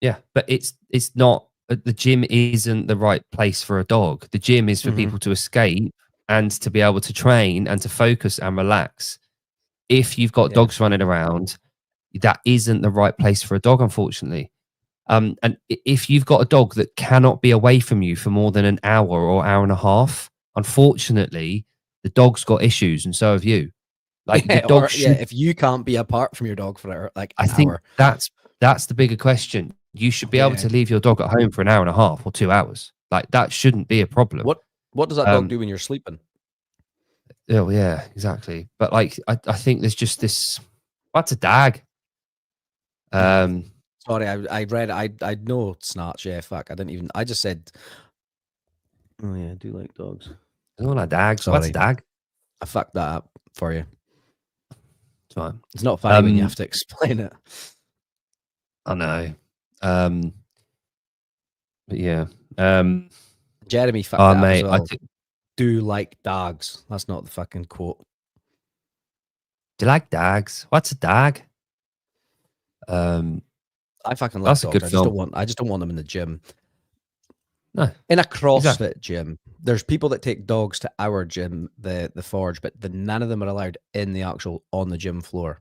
Yeah, but it's not. The gym isn't the right place for a dog. The gym is for people to escape and to be able to train and to focus and relax. If you've got dogs running around, that isn't the right place for a dog, unfortunately. And if you've got a dog that cannot be away from you for more than an hour or hour and a half, unfortunately, the dog's got issues, and so have you. Like the dog if you can't be apart from your dog for like an hour, that's the bigger question. You should be able to leave your dog at home for an hour and a half or 2 hours. Like, that shouldn't be a problem. What does that dog do when you're sleeping? Oh yeah, exactly. But like, I think there's just this. What's a dag? Sorry, I read. I know snatch. Yeah, fuck. I just said. Oh yeah, I do like dogs. I don't like dags. What's a dag? I fucked that up for you. It's fine. It's not funny when you have to explain it. I know. But yeah. Jeremy fucked that mate, up as well. Do like dogs. That's not the fucking quote. Do you like dogs? What's a dog? I fucking love dogs. I just don't want them in the gym. No. In a CrossFit gym, there's people that take dogs to our gym, the Forge, but none of them are allowed in the actual on the gym floor.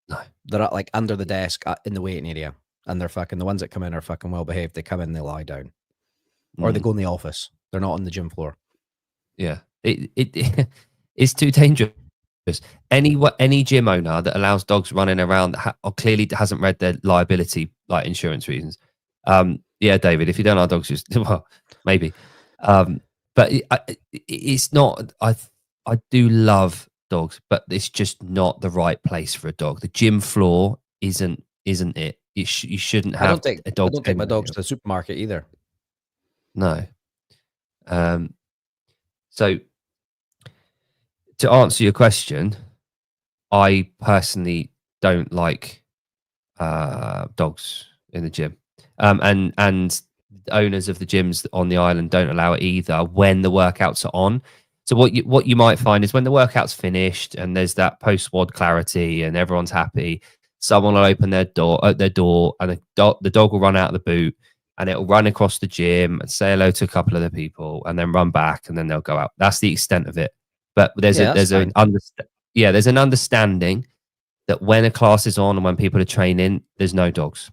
No. They're like under the desk in the waiting area, and they're fucking the ones that come in are fucking well behaved. They come in, they lie down, or they go in the office. They're not on the gym floor. Yeah, it's too dangerous. Any gym owner that allows dogs running around or clearly hasn't read their liability, like insurance reasons. Yeah, David, if you don't like dogs, just well, maybe. But it's not. I do love dogs, but it's just not the right place for a dog. The gym floor isn't it. You shouldn't have a dog. I don't take my dogs to the supermarket either. No. So to answer your question, I personally don't like dogs in the gym, and owners of the gyms on the island don't allow it either when the workouts are on. So what you might find is when the workout's finished and there's that post-WOD clarity and everyone's happy, someone will open their door and the dog will run out of the boot and it'll run across the gym and say hello to a couple of the people and then run back and then they'll go out. That's the extent of it. But there's an understanding that when a class is on and when people are training, there's no dogs,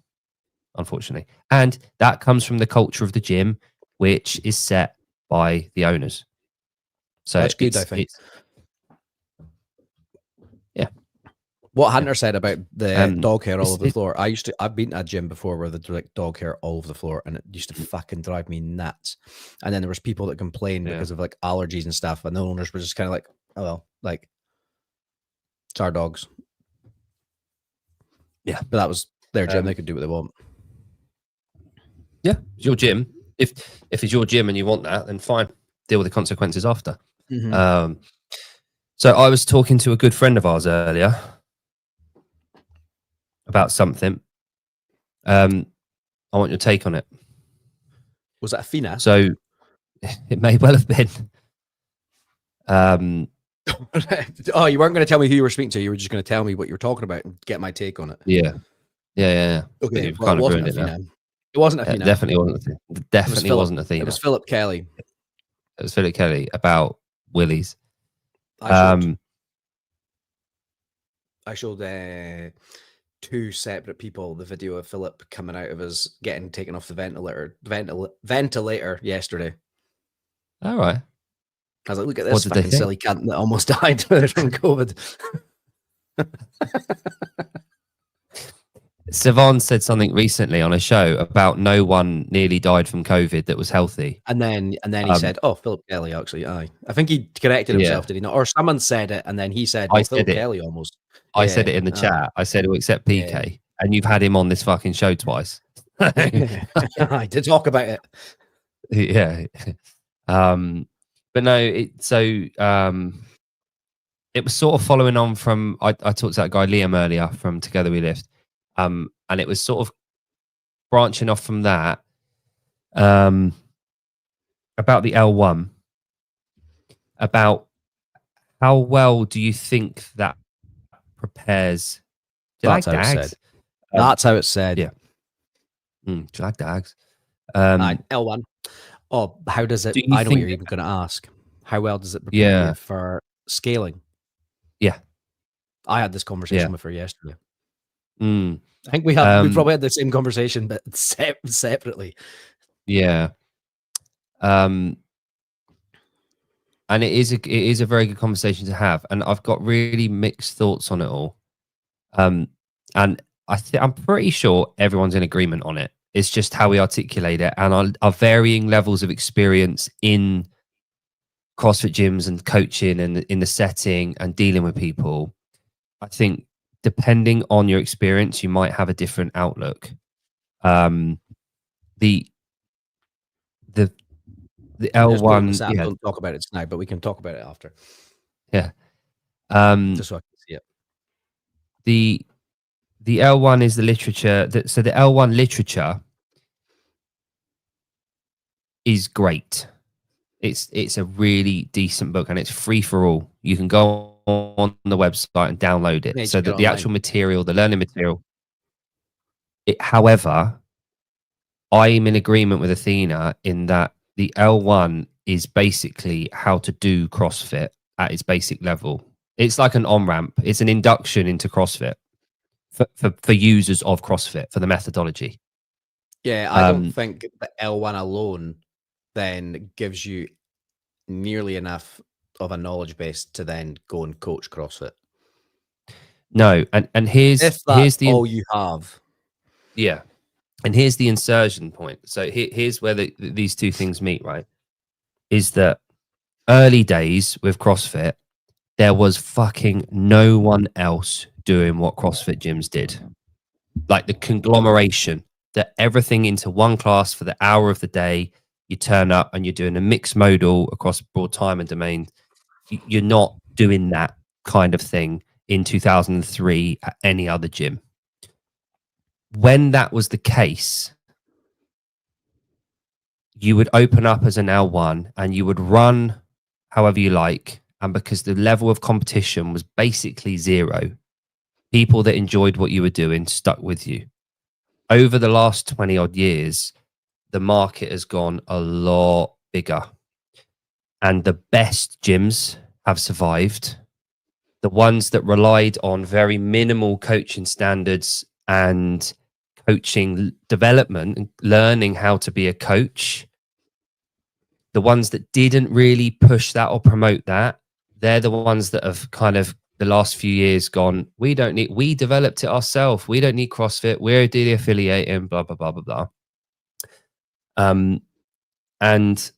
unfortunately. And that comes from the culture of the gym, which is set by the owners. So that's good, I think. Yeah. What Hunter said about the dog hair all over the it's- floor. I've been at a gym before where there's like dog hair all over the floor, and it used to fucking drive me nuts. And then there was people that complained Yeah. because of like allergies and stuff, and the owners were just kind of like, oh well, like it's our dogs. Yeah. But that was their gym. They could do what they want. Yeah, it's your gym. If it's your gym and you want that, then fine. Deal with the consequences after. Mhm. So I was talking to a good friend of ours earlier about something. I want your take on it. Was that a Fina? So it may well have been. Oh, you weren't going to tell me who you were speaking to. You were just going to tell me what you were talking about and get my take on it. Yeah. Yeah. But Okay, you've well, kind it of wasn't ruined a it now. Fina. It wasn't a It Fina. definitely wasn't. Definitely wasn't a thing. It was Philip Kelly. It was Philip Kelly about Willies. I showed two separate people the video of Philip coming out of his getting taken off the ventilator yesterday. All right. I was like, look at What this did they fucking think? silly cunt that almost died from COVID. Siobhan said something recently on a show about no one nearly died from COVID that was healthy. And then he said, "Oh, Philip Kelly, actually, aye." I think he corrected himself, did he not? Or someone said it, and then he said, I Philip said it. Kelly almost." I said Yeah, it in the chat. I said, "Oh, except PK," and you've had him on this fucking show twice. I did talk about it. Yeah. But no, it was sort of following on from I talked to that guy Liam earlier from Together We Lift. And it was sort of branching off from that. About the L1. About how well do you think that prepares? Do you That's like how it's dags? said. That's how it's said. Yeah. Do you like dags? L1. Oh, how does it? Do you I know what think you're even going to ask. How well does it prepare you for scaling? Yeah. I had this conversation with her yesterday. I think we probably had the same conversation, but separately. Yeah. And it is a very good conversation to have, and I've got really mixed thoughts on it all. And I'm pretty sure everyone's in agreement on it. It's just how we articulate it, and our varying levels of experience in CrossFit gyms and coaching and in the setting and dealing with people. I think depending on your experience, you might have a different outlook. The L1, yeah. Don't talk about it now, but we can talk about it after. Yeah. Just so I can see it. The L1 is the literature. So the L1 literature is great. It's a really decent book, and it's free for all. You can go on the website and download it. So that the actual material, the learning material. However, I'm in agreement with Athena in that the L1 is basically how to do CrossFit at its basic level. It's like an on-ramp. It's an induction into CrossFit for users of CrossFit, for the methodology. Yeah, I don't think the L1 alone then gives you nearly enough of a knowledge base to then go and coach CrossFit. No, and here's the all you have. Yeah. And here's the insertion point. So here's where these two things meet, right? Is that early days with CrossFit, there was fucking no one else doing what CrossFit gyms did. Like the conglomeration, that everything into one class for the hour of the day, you turn up and you're doing a mixed modal across broad time and domain. You're not doing that kind of thing in 2003 at any other gym. When that was the case, you would open up as an L1 and you would run however you like. And because the level of competition was basically zero, people that enjoyed what you were doing stuck with you. Over the last 20 odd years, the market has gone a lot bigger. And the best gyms have survived. The ones that relied on very minimal coaching standards and coaching development and learning how to be a coach The ones that didn't really push that or promote that, they're the ones that have kind of the last few years gone, we developed it ourselves. We don't need CrossFit. We're daily affiliating, blah, blah, blah, blah, blah. And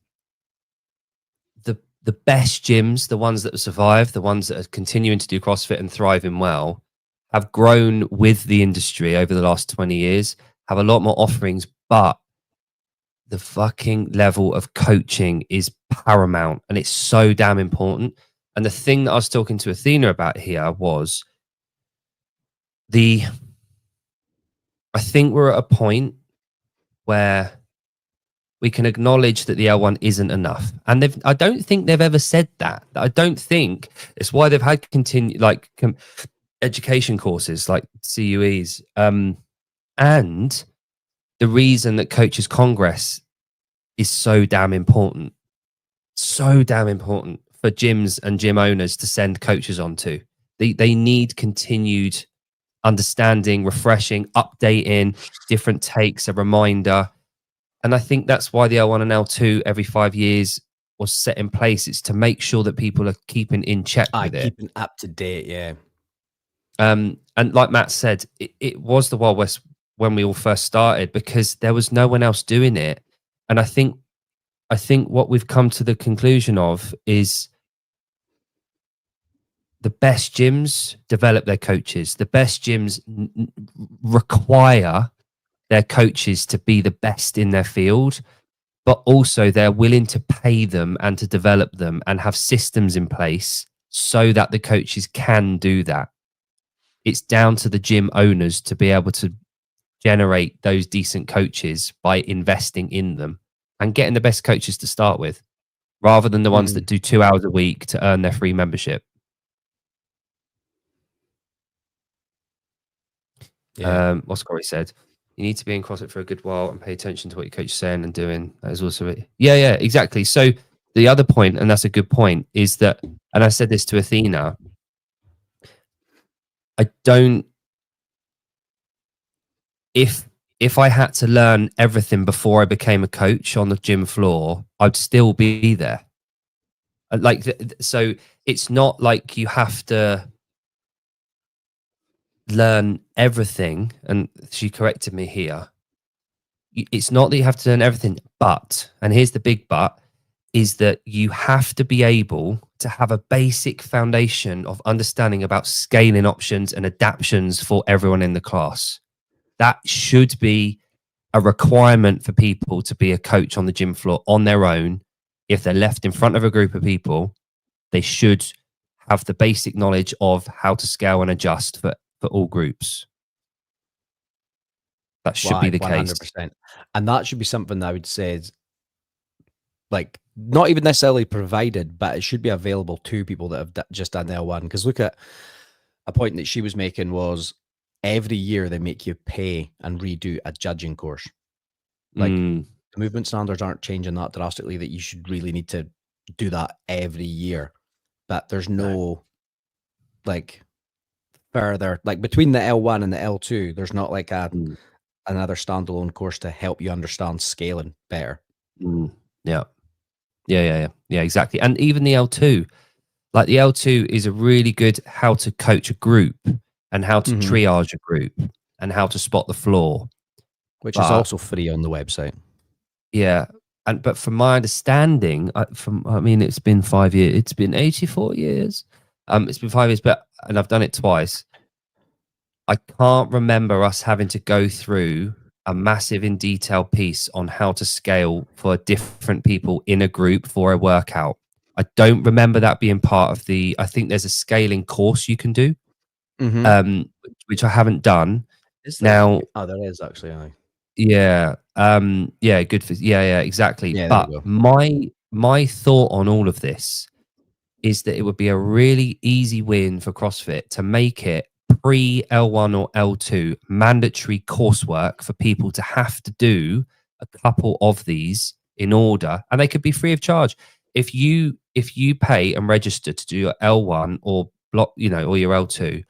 the best gyms, the ones that have survived, the ones that are continuing to do CrossFit and thriving well, have grown with the industry over the last 20 years, have a lot more offerings, but the fucking level of coaching is paramount, and it's so damn important. And the thing that I was talking to Athena about here was I think we're at a point where we can acknowledge that the L1 isn't enough. And I don't think they've ever said that. I don't think it's why they've had education courses like CUEs. And the reason that Coaches Congress is so damn important for gyms and gym owners to send coaches onto. They need continued understanding, refreshing, updating, different takes, a reminder. And I think that's why the L1 and L2 every 5 years was set in place. It's to make sure that people are keeping in check with it. Keeping up to date, yeah. And like Matt said, it was the Wild West when we all first started because there was no one else doing it. And I think what we've come to the conclusion of is the best gyms develop their coaches. The best gyms require their coaches to be the best in their field, but also they're willing to pay them and to develop them and have systems in place so that the coaches can do that. It's down to the gym owners to be able to generate those decent coaches by investing in them and getting the best coaches to start with, rather than the ones that do 2 hours a week to earn their free membership. Yeah. What's Corey said? You need to be in CrossFit for a good while and pay attention to what your coach is saying and doing. That is also it. Yeah, exactly. So the other point, and that's a good point, is that, and I said this to Athena, if I had to learn everything before I became a coach on the gym floor, I'd still be there. So it's not like you have to learn everything. And she corrected me here. It's not that you have to learn everything, but, and here's the big but, is that you have to be able to have a basic foundation of understanding about scaling options and adaptions for everyone in the class. That should be a requirement for people to be a coach on the gym floor on their own. If they're left in front of a group of people, they should have the basic knowledge of how to scale and adjust for all groups. That should be the 100%. Case. And that should be something that I would say is, like, not even necessarily provided, but it should be available to people that have just done the L1. Because look at a point that she was making was every year they make you pay and redo a judging course. Like, the movement standards aren't changing that drastically, that you should really need to do that every year. But there's no, like, further, like, between the L1 and the L2, there's not like another standalone course to help you understand scaling better. Yeah, exactly. And even the L2, like, the L2 is a really good how to coach a group and how to triage a group and how to spot the floor, which is also free on the website. Yeah. But from my understanding, it's been 5 years. It's been 84 years. It's been 5 years, and I've done it twice. I can't remember us having to go through a massive in detail piece on how to scale for different people in a group for a workout. I don't remember that being part of I think there's a scaling course you can do, which I haven't done. Now, there is actually. Yeah. Good for, exactly. Yeah, but my thought on all of this is that it would be a really easy win for CrossFit to make it pre L1 or L2 mandatory coursework for people to have to do a couple of these in order, and they could be free of charge. If you pay and register to do your L1 or or your L2,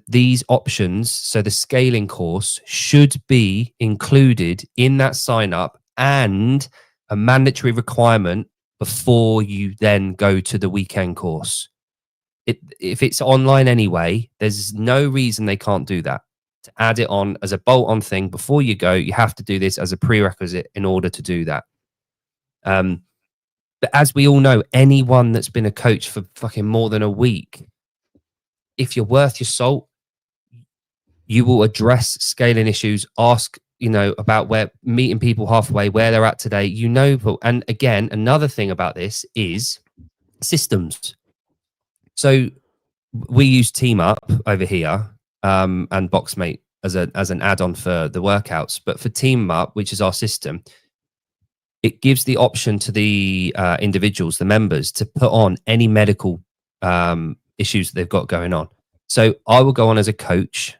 these options, so the scaling course should be included in that sign up, and a mandatory requirement before you then go to the weekend course. If it's online anyway, there's no reason they can't do that. To add it on as a bolt-on thing before you go, you have to do this as a prerequisite in order to do that. But as we all know, anyone that's been a coach for fucking more than a week, if you're worth your salt, you will address scaling issues, ask, about where meeting people halfway, where they're at today, and again, another thing about this is systems. So we use Team Up over here, and Boxmate as an add-on for the workouts. But for Team Up, which is our system, it gives the option to the individuals, the members, to put on any medical issues that they've got going on. So I will go on as a coach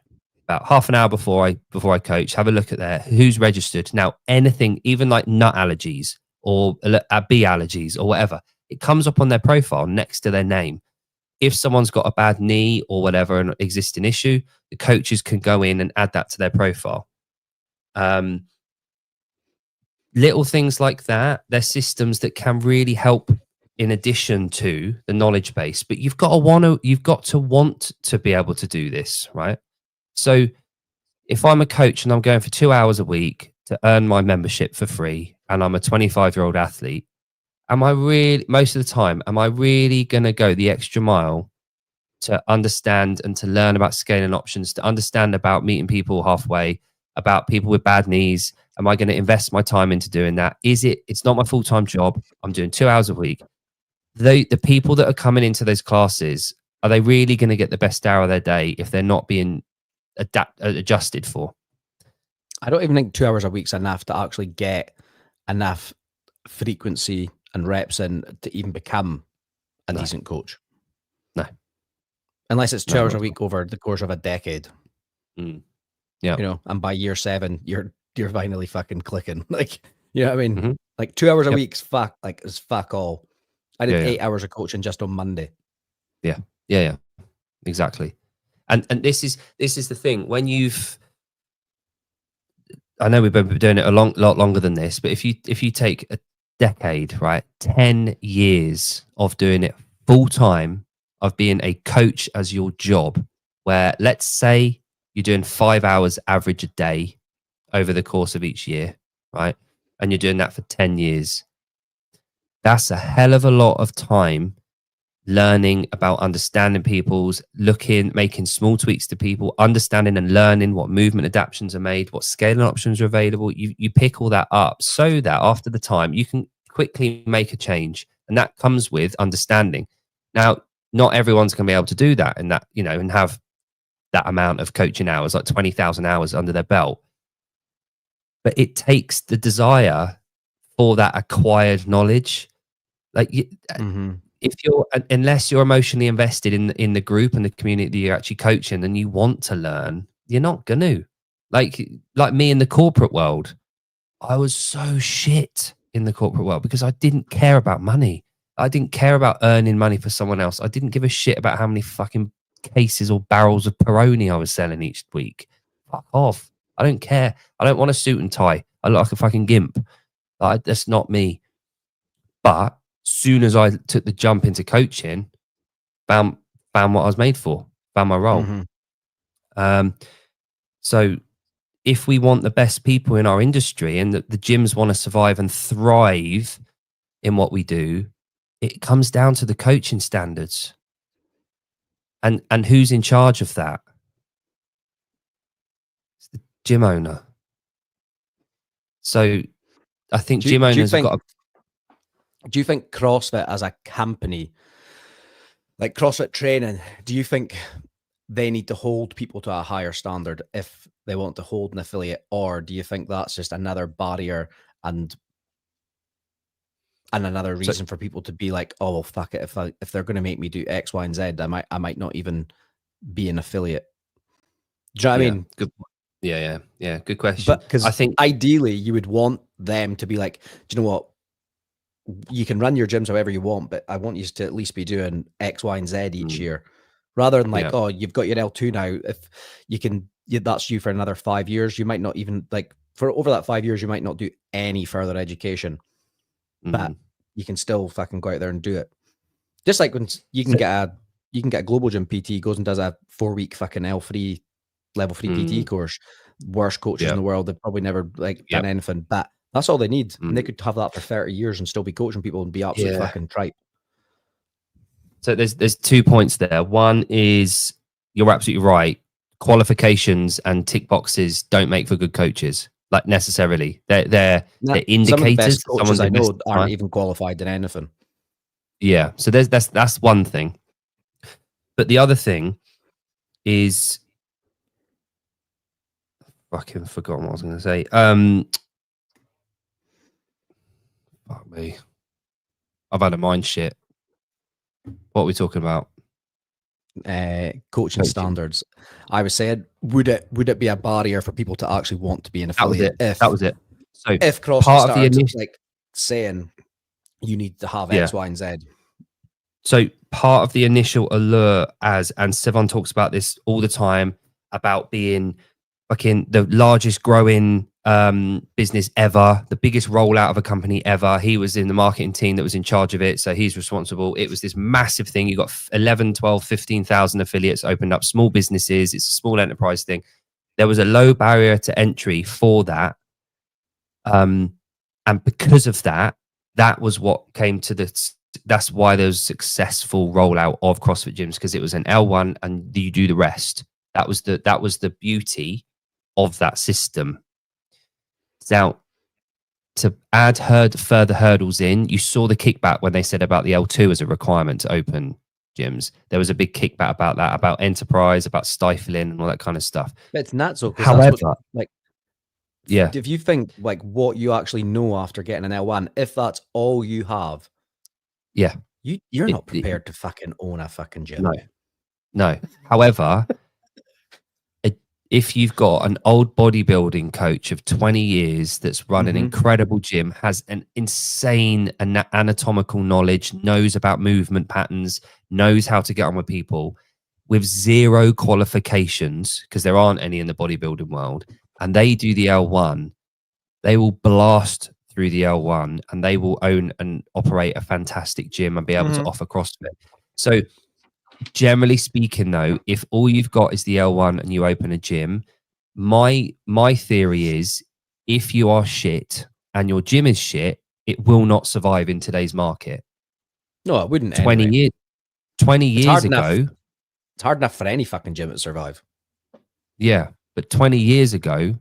about half an hour before I coach, have a look at who's registered. Now, anything, even like nut allergies or bee allergies or whatever, it comes up on their profile next to their name. If someone's got a bad knee or whatever, an existing issue, the coaches can go in and add that to their profile. Little things like that, they're systems that can really help in addition to the knowledge base, but you've got to want to be able to do this, right? So if I'm a coach and I'm going for 2 hours a week to earn my membership for free, and I'm a 25-year-old athlete, most of the time, am I really going to go the extra mile to understand and to learn about scaling options, to understand about meeting people halfway, about people with bad knees? Am I going to invest my time into doing that? It's not my full-time job. I'm doing 2 hours a week. The people that are coming into those classes, are they really going to get the best hour of their day if they're not being adjusted for? I don't even think 2 hours a week's enough to actually get enough frequency and reps in to even become a decent coach. No. Unless it's 2 hours a week over the course of a decade. Yeah. And by year 7, you're finally fucking clicking. Like, you know what I mean? Mm-hmm. Like 2 hours a week's is fuck all. I did 8 hours of coaching just on Monday. Yeah. Exactly. And this is the thing. When I know we've been doing it a lot longer than this, but if you take a decade, right, 10 years of doing it full time, of being a coach as your job, where let's say you're doing 5 hours average a day over the course of each year, right? And you're doing that for 10 years. That's a hell of a lot of time learning about understanding people's, making small tweaks to people, understanding and learning what movement adaptations are made, what scaling options are available. You pick all that up so that after the time you can quickly make a change. And that comes with understanding. Now, not everyone's going to be able to do that and that, and have that amount of coaching hours, like 20,000 hours under their belt. But it takes the desire for that acquired knowledge. Like, unless you're emotionally invested in the group and the community that you're actually coaching and you want to learn, you're not going to. Like me in the corporate world, I was so shit in the corporate world because I didn't care about money. I didn't care about earning money for someone else. I didn't give a shit about how many fucking cases or barrels of Peroni I was selling each week. Fuck off. I don't care. I don't want a suit and tie. I look like a fucking gimp. That's not me. But soon as I took the jump into coaching, found what I was made for, found my role. So if we want the best people in our industry and the gyms want to survive and thrive in what we do, it comes down to the coaching standards. And who's in charge of that? It's the gym owner. So I think gym owners have got to... Do you think CrossFit as a company, like CrossFit training, do you think they need to hold people to a higher standard if they want to hold an affiliate, or do you think that's just another barrier and another reason for people to be like, oh, well, fuck it, if they're going to make me do X, Y, and Z, I might not even be an affiliate? Do you know what I mean? Good. Yeah. Good question. But because I think ideally you would want them to be like, do you know what? You can run your gyms however you want, but I want you to at least be doing X, Y, and Z each year, rather than like, oh, you've got your L2 now. If you can, that's you for another 5 years. You might not even for over that 5 years, you might not do any further education. but you can still fucking go out there and do it. Just like when you can get a global gym PT, goes and does a 4-week fucking L3 level 3 PT course. Worst coaches in the world, they've probably never done anything, but that's all they need. And they could have that for 30 years and still be coaching people and be absolute fucking tripe. So there's 2 points there. One is, you're absolutely right. Qualifications and tick boxes don't make for good coaches, like necessarily. They're indicators. Some of the best coaches I know aren't time. even qualified in anything. Yeah. So that's one thing. But the other thing is, fucking forgotten what I was going to say. Fuck me. I've had a mind shit. What are we talking about? Coaching standards. I was saying, would it be a barrier for people to actually want to be an affiliate? That was it. So if CrossFit part of the started like saying you need to have X, Y, and Z. So part of the initial allure, and Sivan talks about this all the time, about being fucking the largest growing business ever, the biggest rollout of a company ever. He was in the marketing team that was in charge of it, so he's responsible. It was this massive thing. You got 11, 12, 15,000 affiliates opened up, small businesses. It's a small enterprise thing. There was a low barrier to entry for that. And because of that, that was what came to the, that's why there was a successful rollout of CrossFit gyms, because it was an L1 and you do the rest. That was the beauty of that system. Now, to add further hurdles in, you saw the kickback when they said about the L2 as a requirement to open gyms. There was a big kickback about that, about enterprise, about stifling and all that kind of stuff. But it's not so. However, if you think like what you actually know after getting an L1, if that's all you have, you're not prepared to fucking own a fucking gym. No. However, if you've got an old bodybuilding coach of 20 years that's run an incredible gym, has an insane anatomical knowledge, knows about movement patterns, knows how to get on with people, with zero qualifications, because there aren't any in the bodybuilding world, and they do the L1, they will blast through the L1 and they will own and operate a fantastic gym and be able to offer CrossFit. So generally speaking, though, if all you've got is the L1 and you open a gym, my theory is, if you are shit and your gym is shit, it will not survive in today's market. No, it wouldn't. 20 years ago, it's hard enough for any fucking gym to survive. Yeah, but 20 years ago,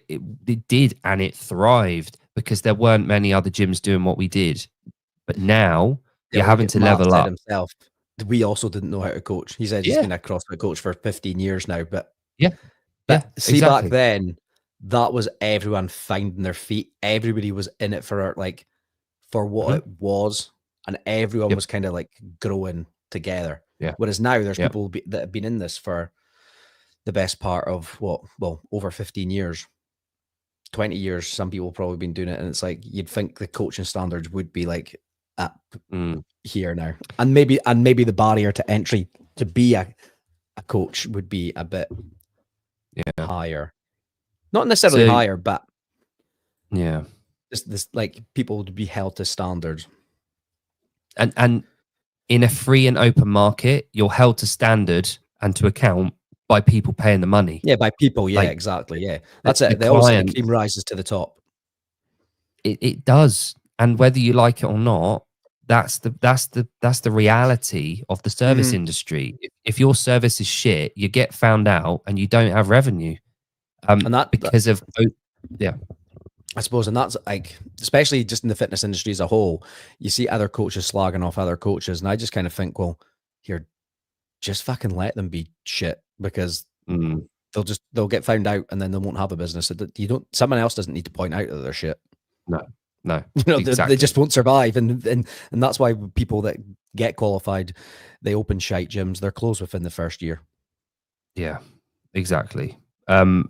it did, and it thrived because there weren't many other gyms doing what we did. But now you're having to level up. Himself, we also didn't know how to coach. He said he's been a CrossFit coach for 15 years now. But see, back then, that was everyone finding their feet. Everybody was in it for what it was, and everyone was kind of like growing together. Yeah. Whereas now there's people that have been in this for the best part of over 15 years, 20 years. Some people probably been doing it, and it's like you'd think the coaching standards would be like up here now, and maybe the barrier to entry to be a coach would be a bit higher. Not necessarily higher, but this like people would be held to standards. And in a free and open market, you're held to standard and to account by people paying the money. Yeah, by people. Yeah, exactly. Yeah, that's it. They always say the cream rises to the top. It does, and whether you like it or not, that's the reality of the service industry. If your service is shit, you get found out and you don't have revenue. And that because of I suppose, and that's like, especially just in the fitness industry as a whole, you see other coaches slagging off other coaches, and I just kind of think, well, here, just fucking let them be shit, because they'll get found out and then they won't have a business. Someone else doesn't need to point out that they're shit. No, exactly. They just won't survive, and that's why people that get qualified, they open shite gyms, they're closed within the first year. Yeah, exactly. And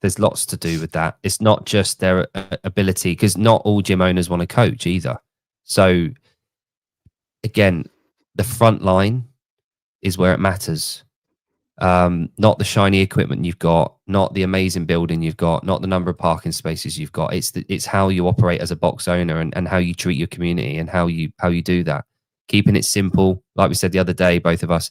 there's lots to do with that. It's not just their ability, because not all gym owners want to coach either. So again, the front line is where it matters. Not the shiny equipment you've got, not the amazing building you've got, not the number of parking spaces you've got. It's how you operate as a box owner and how you treat your community and how you do that. Keeping it simple, like we said the other day, both of us,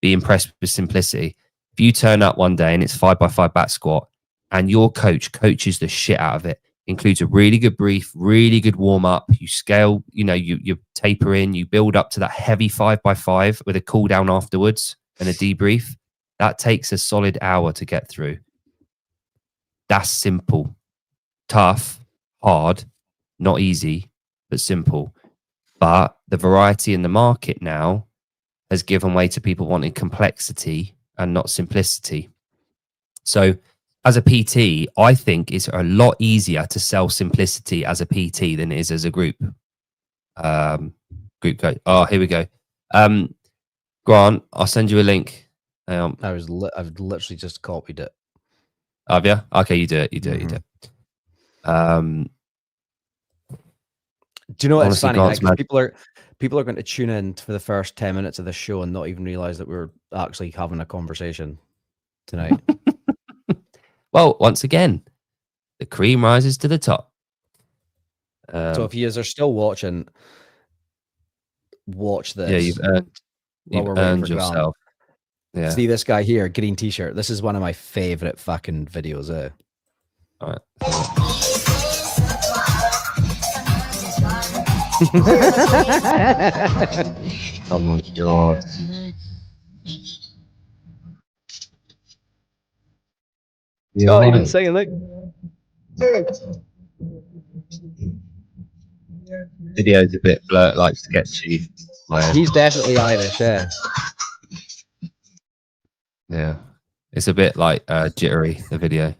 be impressed with simplicity. If you turn up one day and it's 5x5 back squat and your coach coaches the shit out of it, includes a really good brief, really good warm up, you scale, you taper in, you build up to that heavy 5x5 with a cool down afterwards and a debrief. That takes a solid hour to get through. That's simple. Tough, hard, not easy, but simple. But the variety in the market now has given way to people wanting complexity and not simplicity. So as a PT, I think it's a lot easier to sell simplicity as a PT than it is as a group. Group coach. Oh, here we go. Grant, I'll send you a link. I've literally just copied it. Have you? Okay, you do it. You do it. You do it. Do you know what's honestly, funny? Right? 'Cause mad. people are going to tune in for the first 10 minutes of the show and not even realize that we're actually having a conversation tonight. Well, once again, the cream rises to the top. So if you are still watching, watch this. Yeah, you've earned yourself. Yeah. See this guy here, green t-shirt. This is one of my favorite fucking videos. All right. Oh my god. Scott even saying like Video's a bit blurred, like sketchy. He's definitely Irish, yeah. Yeah. It's a bit like jittery, the video.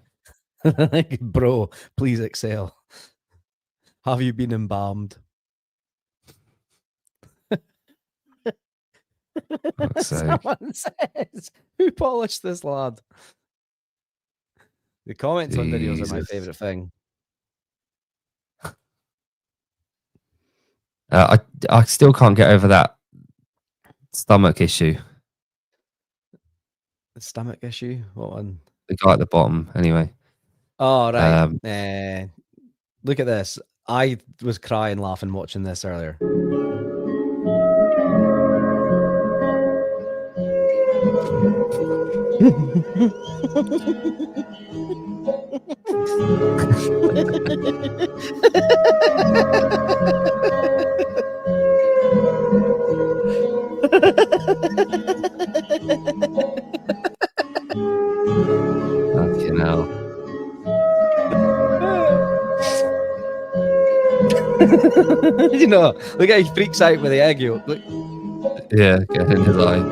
Like, bro, please excel. Have you been embalmed? Someone says, who polished this lad? The comments on videos are my favorite thing. I still can't get over that stomach issue. The stomach issue? What one? The guy at the bottom, anyway. Oh, right. Look at this. I was crying laughing watching this earlier. Fucking hell. You know, look how he freaks out with the egg yolk. Look. Yeah, get in his eye.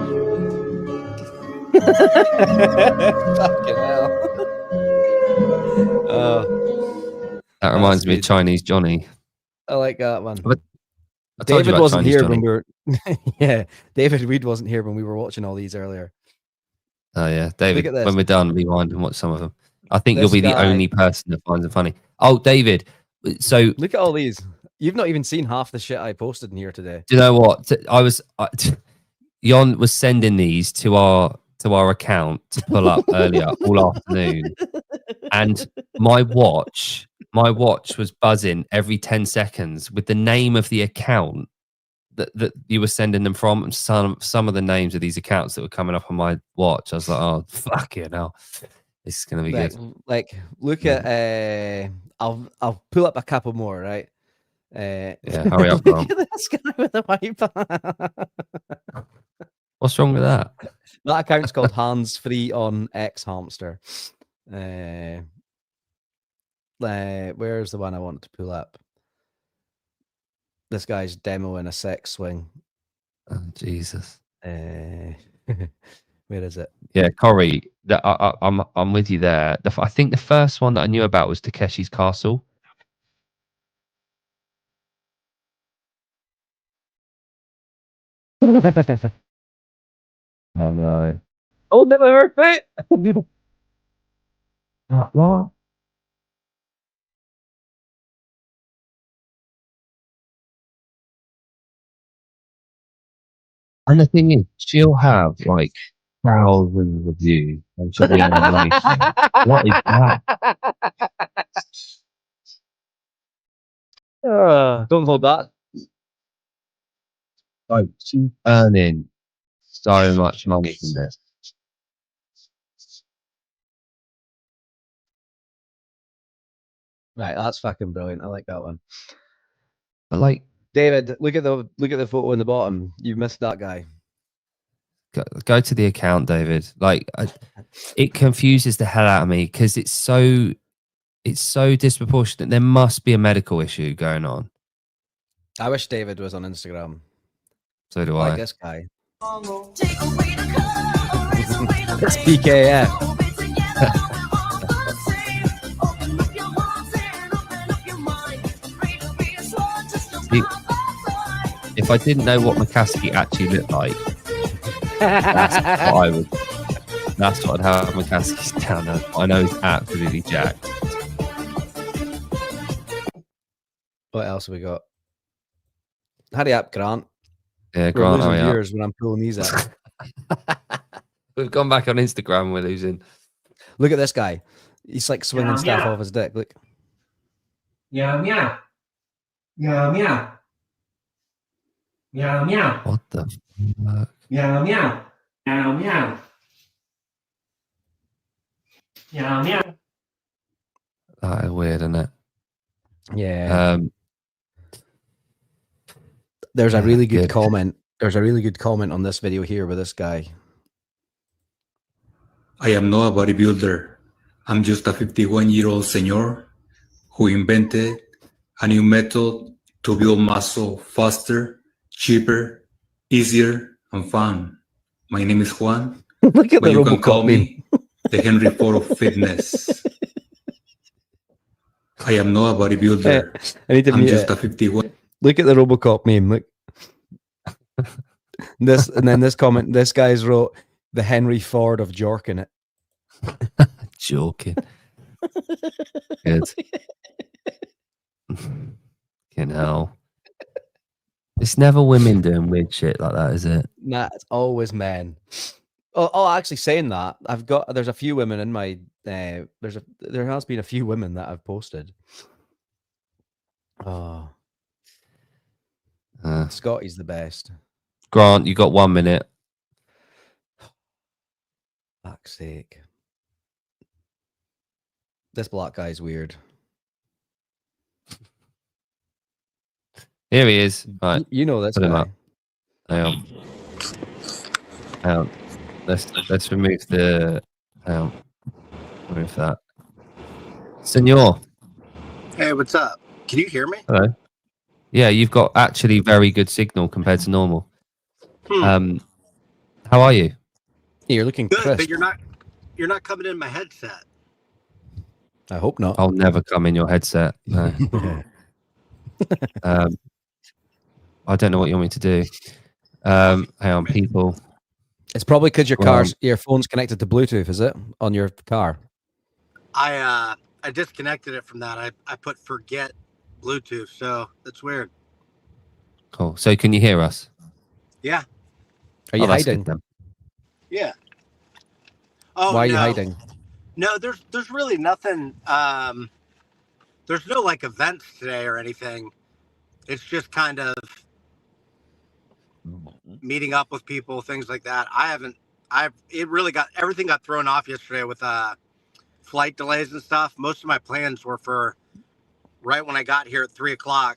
Fucking hell. That reminds me of Chinese Johnny. I like that one. I told you David about wasn't Chinese here Johnny. when we were. Yeah, David Reed wasn't here when we were watching all these earlier. Oh yeah, David. Look at this. When we're done, rewind and watch some of them. I think This you'll be the guy- only person that finds it funny. Oh, David. So Look at all these. You've not even seen half the shit I posted in here today. do you know what? Jon was sending these to our account to pull up earlier all afternoon, and my watch was buzzing every 10 seconds with the name of the account that you were sending them from, and some of the names of these accounts that were coming up on my watch. I was like, oh fucking hell, this is gonna be good. Like, look at. I'll pull up a couple more, right? Yeah, hurry up, Look Grant. at this guy with the wiper. What's wrong with that? That account's called Hands Free on X Hamster. Where's the one I wanted to pull up? This guy's demoing a sex swing. Oh, Jesus. Where is it? Yeah, Corey, I'm with you there. I think the first one that I knew about was Takeshi's Castle. Oh no! Oh, never heard it. What? And the thing is, she'll have like thousands of views. I'm sure they are money. What is that? Don't hold that. Like, she's earning so much money from this. Right, that's fucking brilliant. I like that one. But like, David, look at the photo in the bottom. You missed that guy. go to the account, David. Like, it confuses the hell out of me because it's so disproportionate. There must be a medical issue going on. I wish David was on Instagram. So do Like I. this guy. It's PKF. See, if I didn't know what McCaskey actually looked like, that's what I would. That's what I'd have McCaskey's down at. I know he's absolutely jacked. What else have we got? Hurry up, Grant. Yeah, We're Grant, losing hurry up. viewers when I'm pulling these out. We've gone back on Instagram. We're losing. Look at this guy. He's like swinging stuff off his dick. Look. Meow meow. Meow meow. Meow meow. What the fuck? Meow meow. Meow meow. Meow meow. That is weird, isn't it? Yeah. There's a really good comment. There's a really good comment on this video here with this guy. I am not a bodybuilder. I'm just a 51-year-old senor who invented a new method to build muscle faster, cheaper, easier, and fun. My name is Juan. Look at but the you can Robocop call meme. me the Henry Ford of fitness. I am not a bodybuilder. I need to I'm mute just it. a 51. Look at the Robocop meme. Look. This and then this comment. This guy's wrote the Henry Ford of Jork in it. Joking. Good. You know. It's never women doing weird shit like that, is it? Nah, it's always men. Actually, saying that, there's a few women in my there has been a few women that I've posted. Oh, Scotty's the best. Grant, you got 1 minute. Fuck's sake. This black guy's weird. Here he is. Right. You know this Put him guy. up. Hang on. Hang on. Let's remove the. Hang on. Remove that. Senor. Hey, what's up? Can you hear me? Hello. Yeah, you've got actually very good signal compared to normal. How are you? You're looking Good, crisp. but you're not coming in my headset. I hope not. I'll never come in your headset. No. I don't know what you want me to do. Hang on, people. It's probably because your phone's connected to Bluetooth, is it? On your car. I disconnected it from that. I put forget Bluetooth, so that's weird. Cool. So can you hear us? Yeah. Are you that's good hiding? then. Yeah. Oh, Why are you no. hiding? No, there's really nothing. There's no like events today or anything. It's just kind of meeting up with people, things like that. Everything got thrown off yesterday with flight delays and stuff. Most of my plans were for right when I got here at 3:00.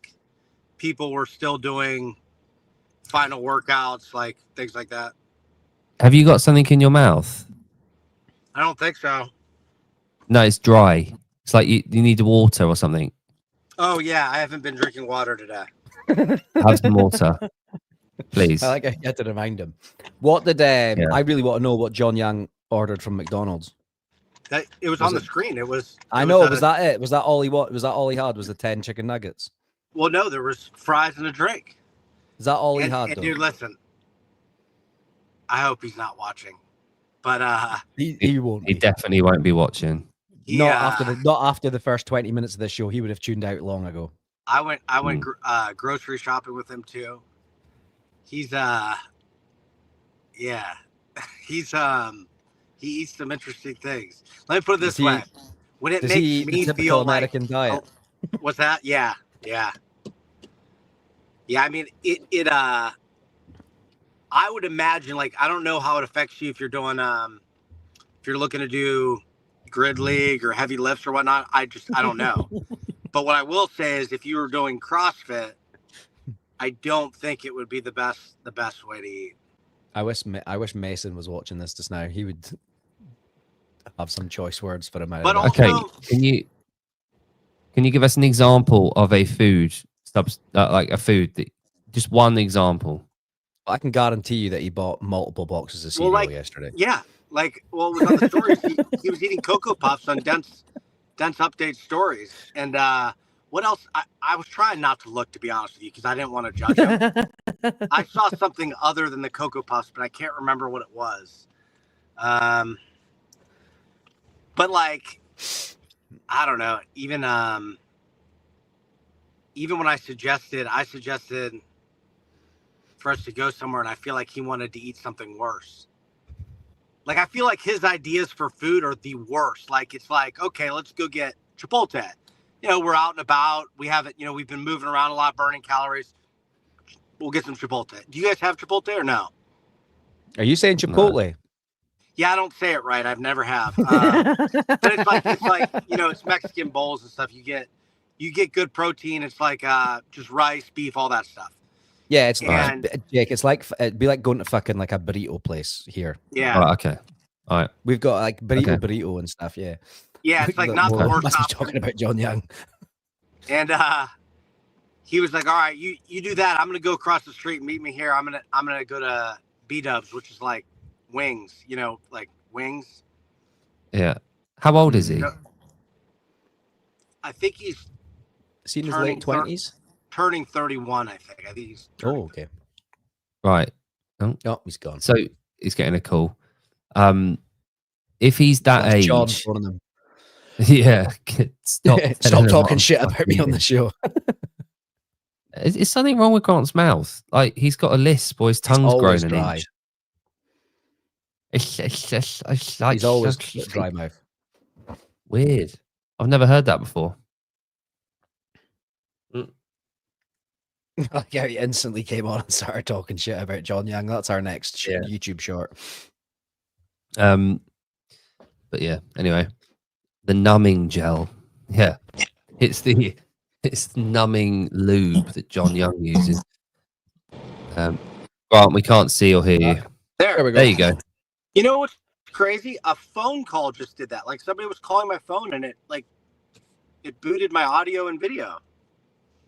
People were still doing final workouts, like things like that. Have you got something in your mouth? I don't think so. No, it's dry. It's like you need water or something. Oh yeah, I haven't been drinking water today. Have some water, please. I like I had to remind him. What did I really want to know what John Young ordered from McDonald's? It was on the screen. It was. I know. Was that it? Was that all he Was that all he had? Was the 10 chicken nuggets? Well, no, there was fries and a drink. Is that all he And, had? and though? dude, listen. I hope he's not watching, but he won't. He definitely won't be watching. Not after the first 20 minutes of the show. He would have tuned out long ago. I went grocery shopping with him too. He's yeah, He's he eats some interesting things. Let me put it this Does he- way: when it Does makes he eat me the typical feel American like, diet? what's that? Yeah. I mean, it. I would imagine, like, I don't know how it affects you if you're doing if you're looking to do grid league or heavy lifts or whatnot. I don't know. But what I will say is, if you were doing CrossFit, I don't think it would be the best way to eat. I wish Mason was watching this just now. He would have some choice words for him. But Okay, also, can you give us an example of a food like a food that just one example? I can guarantee you that he bought multiple boxes of cereal yesterday. Yeah, like, well, it was on the stories. He was eating Cocoa Puffs on Dense Update stories. And what else? I was trying not to look, to be honest with you, because I didn't want to judge him. I saw something other than the Cocoa Puffs, but I can't remember what it was. But like, I don't know. Even when I suggested for us to go somewhere, and I feel like he wanted to eat something worse. Like, I feel like his ideas for food are the worst. Like, it's like, okay, let's go get Chipotle. You know, we're out and about. We haven't, we've been moving around a lot, burning calories. We'll get some Chipotle. Do you guys have Chipotle or no? Are you saying Chipotle? Yeah, I don't say it right. I've never have. But it's like it's Mexican bowls and stuff. You get good protein. It's like just rice, beef, all that stuff. Yeah, it's Jake. It's like it'd be like going to fucking like a burrito place here. Yeah. Right, okay. All right. We've got like burrito and stuff. Yeah. Yeah, it's like not the worst Must be option. talking about John Young. And he was like, "All right, you do that. I'm gonna go across the street and meet me here. I'm gonna go to B-Dubs, which is like wings. Like wings." Yeah. How old is he? I think he's in his late 20s. Turning 31, I think. I think he's. Oh, okay. Right. Oh, he's gone. So he's getting a call. If he's that age, John, one of them. Yeah. Stop talking shit about me on the show. Is something wrong with Grant's mouth? Like, he's got a lisp or his tongue's grown an inch. He's always dry mouth. Weird. I've never heard that before. Yeah, he instantly came on and started talking shit about John Young. That's our next YouTube short. But yeah, anyway, the numbing gel. Yeah, it's numbing lube that John Young uses. Grant, we can't see or hear you. There we go. There you go. You know what's crazy? A phone call just did that. Like, somebody was calling my phone and it booted my audio and video.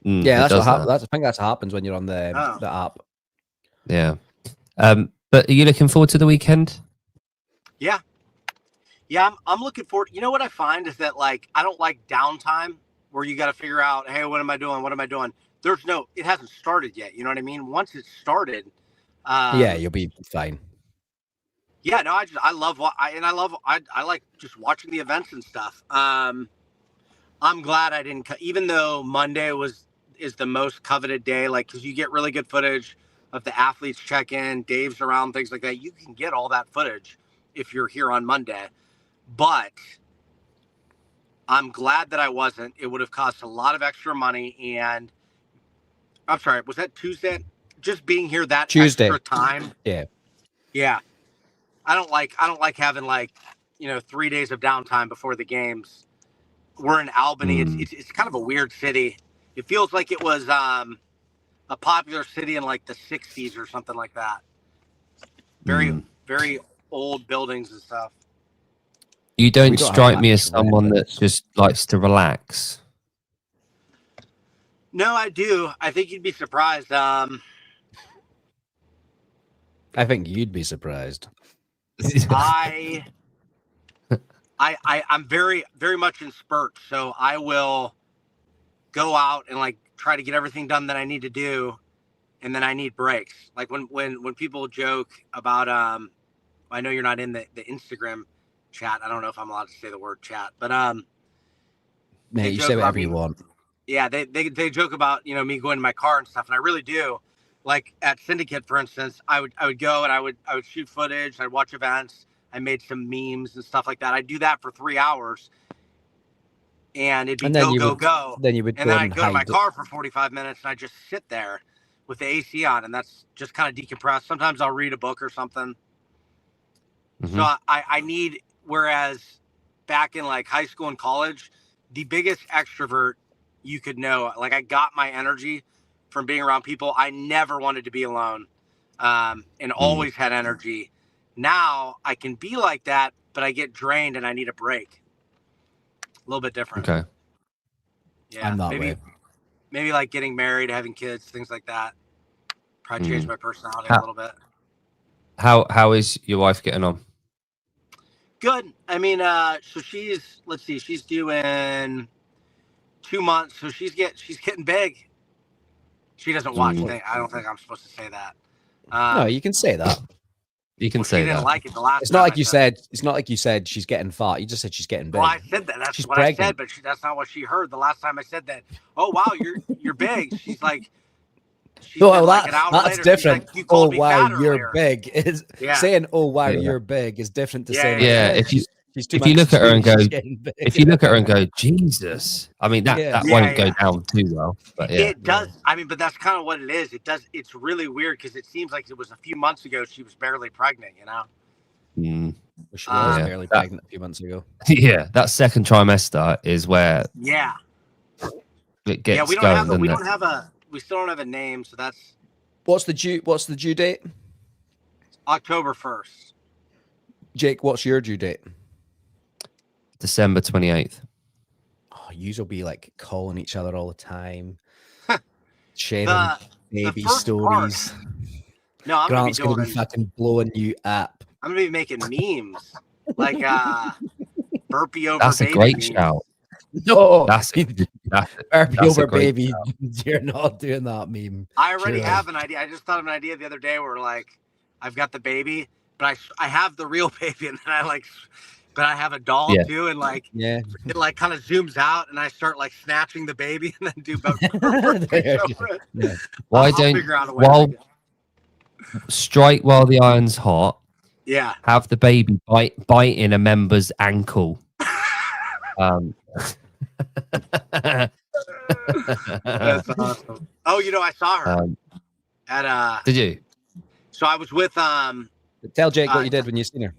Yeah, that's what happens. I think that's what happens when you're on the app. Yeah. But are you looking forward to the weekend? Yeah, I'm looking forward. You know what I find is that, like, I don't like downtime where you got to figure out, hey, what am I doing? What am I doing? It hasn't started yet. You know what I mean? Once it's started, yeah, you'll be fine. Yeah, no, I like just watching the events and stuff. I'm glad I didn't, even though Monday is the most coveted day, like, because you get really good footage of the athletes check in, Dave's around, things like that. You can get all that footage if you're here on Monday. But I'm glad that I wasn't. It would have cost a lot of extra money. And I'm sorry, was that Tuesday? Just being here that Tuesday. Extra time. Yeah. I don't like having 3 days of downtime before the games. We're in Albany. It's kind of a weird city. It feels like it was a popular city in like the 60s or something like that. Very, very old buildings and stuff. You don't strike me as someone that just likes to relax. No, I do. I think you'd be surprised. I think you'd be surprised. I'm very, very much in spurts, so I will go out and like try to get everything done that I need to do, and then I need breaks. Like when people joke about I know you're not in the Instagram chat. I don't know if I'm allowed to say the word chat, but you say whatever you want. Yeah, they joke about me going to my car and stuff, and I really do. like at Syndicate, for instance, I would go and I would shoot footage. I'd watch events. I made some memes and stuff like that. I'd do that for 3 hours, and it'd be go. Then you would and go then and I'd go to my hide. car for 45 minutes, and I just sit there with the AC on, and that's just kind of decompress. Sometimes I'll read a book or something. Mm-hmm. So I need, whereas back in like high school and college, the biggest extrovert you could know, like I got my energy from being around people. I never wanted to be alone, and always had energy. Now I can be like that, but I get drained and I need a break. A little bit different. Okay. Yeah, I'm that way. Maybe like getting married, having kids, things like that. Probably change my personality a little bit. How is your wife getting on? Good. I mean, so she's, let's see, she's due in 2 months, so she's getting big. She doesn't watch things. I don't think I'm supposed to say that. No, you can say that. You can say she didn't that. like it the last It's time not like I you said said. It's not like you said she's getting fat. You just said she's getting big. Well, I said that. That's She's what I pregnant. said, but that's not what she heard the last time I said that. Oh wow, you're big. She's like, Well, like an hour that's later, she's different. like, you Oh called me wow, fat you're earlier. big. Is Yeah. saying oh wow, Yeah. you're big is different to Yeah, saying Yeah, like, if you she's too if you much look at her and go, she's getting big. if you look at her and go, Jesus, I mean that Yeah. won't go down too well. But yeah, It does. I mean, but that's kind of what it is. It does. It's really weird because it seems like it was a few months ago she was barely pregnant. You know. She was Yeah. barely pregnant a few months ago. yeah, that second trimester is where Yeah. it gets Yeah. We don't going. have. doesn't We it? don't have a. We still don't have a name. So that's What's the due date? October 1st. Jake, what's your due date? December 28th. Oh, you'll be like calling each other all the time, The- sharing the baby first stories. No, I'm Grant's gonna gonna be be doing. fucking blowing you up. I'm gonna be making memes like burpee over That's a baby great memes. shout. No, That's Burpee that's over a great baby. shout. You're not doing that meme. I already Surely. have an idea. I just thought of an idea the other day where like I've got the baby, but I have the real baby, and then but I have a doll Yeah. too, and like Yeah. it like kind of zooms out, and I start like snatching the baby, and then do both. Yeah. Why I'll don't figure out a way. while strike while the iron's hot? Yeah. Have the baby bite in a member's ankle. That's awesome. Oh, I saw her at Did you? So I was with Tell Jake what you did when you seen her.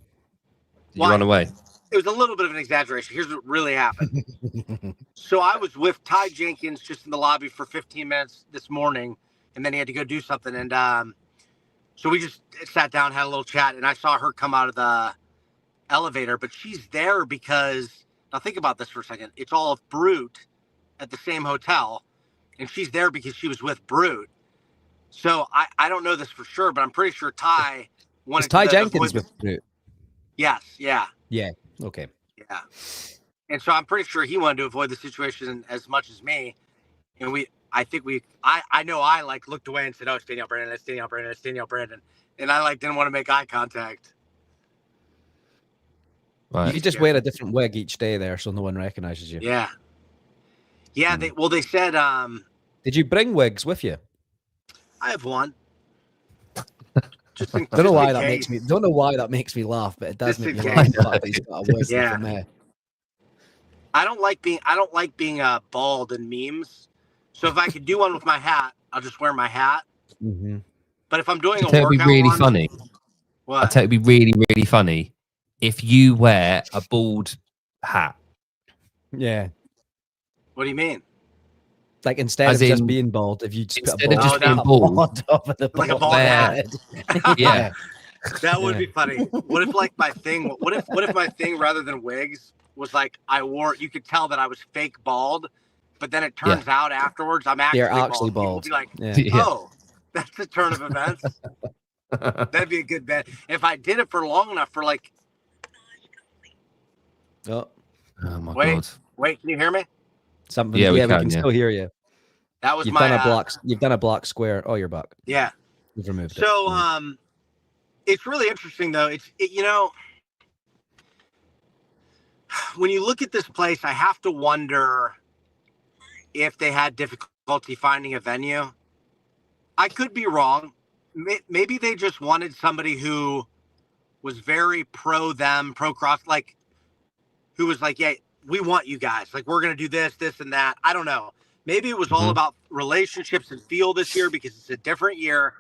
Did you run away? It was a little bit of an exaggeration. Here's what really happened. So I was with Ty Jenkins just in the lobby for 15 minutes this morning, and then he had to go do something. And so we just sat down, had a little chat, and I saw her come out of the elevator. But she's there because, now think about this for a second. It's all of Brute at the same hotel, and she's there because she was with Brute. So I don't know this for sure, but I'm pretty sure Ty wanted Is Ty to Jenkins avoid- with Brute? Yes, yeah. Yeah. Okay. Yeah. And so I'm pretty sure he wanted to avoid the situation as much as me. And I know I like looked away and said, oh, it's Danielle Brandon, it's Danielle Brandon, it's Danielle Brandon. And I like didn't want to make eye contact. You could just wear a different wig each day there so no one recognizes you. Yeah. Yeah. They said, Did you bring wigs with you? I have one. Don't know why that makes me laugh, but it does Just make in me case. laugh. The fact that he's got a wig Yeah. from there. I don't like being bald in memes. So if I could do one with my hat, I'll just wear my hat. Mm-hmm. But if I'm doing I a tell you it'd workout be really one, funny. What? I tell you it'd be really, really funny if you wear a bald hat. Yeah. What do you mean? Like instead As of just in- being bald, if you just put a Instead of bald just being hat bald, on top of the Like a bald bald head. hat. yeah. That would be funny. What if like my thing? What if my thing rather than wigs was like I wore? You could tell that I was fake bald, but then it turns out afterwards I'm actually You're actually bald. bald. People be like, Yeah. "Oh, that's a turn of events." That'd be a good bet. If I did it for long enough, for like, Oh, Oh my wait, god. wait, can you hear me? something. Yeah, Yeah, we we can, can yeah. still hear you. That was You've my done a block. You've done a block square. Oh, you're back. Yeah. You've removed it. So it's really interesting though. When you look at this place, I have to wonder if they had difficulty finding a venue. I could be wrong. Maybe they just wanted somebody who was very pro them, pro cross, like who was like, yeah, we want you guys. Like, we're going to do this, this, and that. I don't know. Maybe it was all about relationships and feel this year because it's a different year.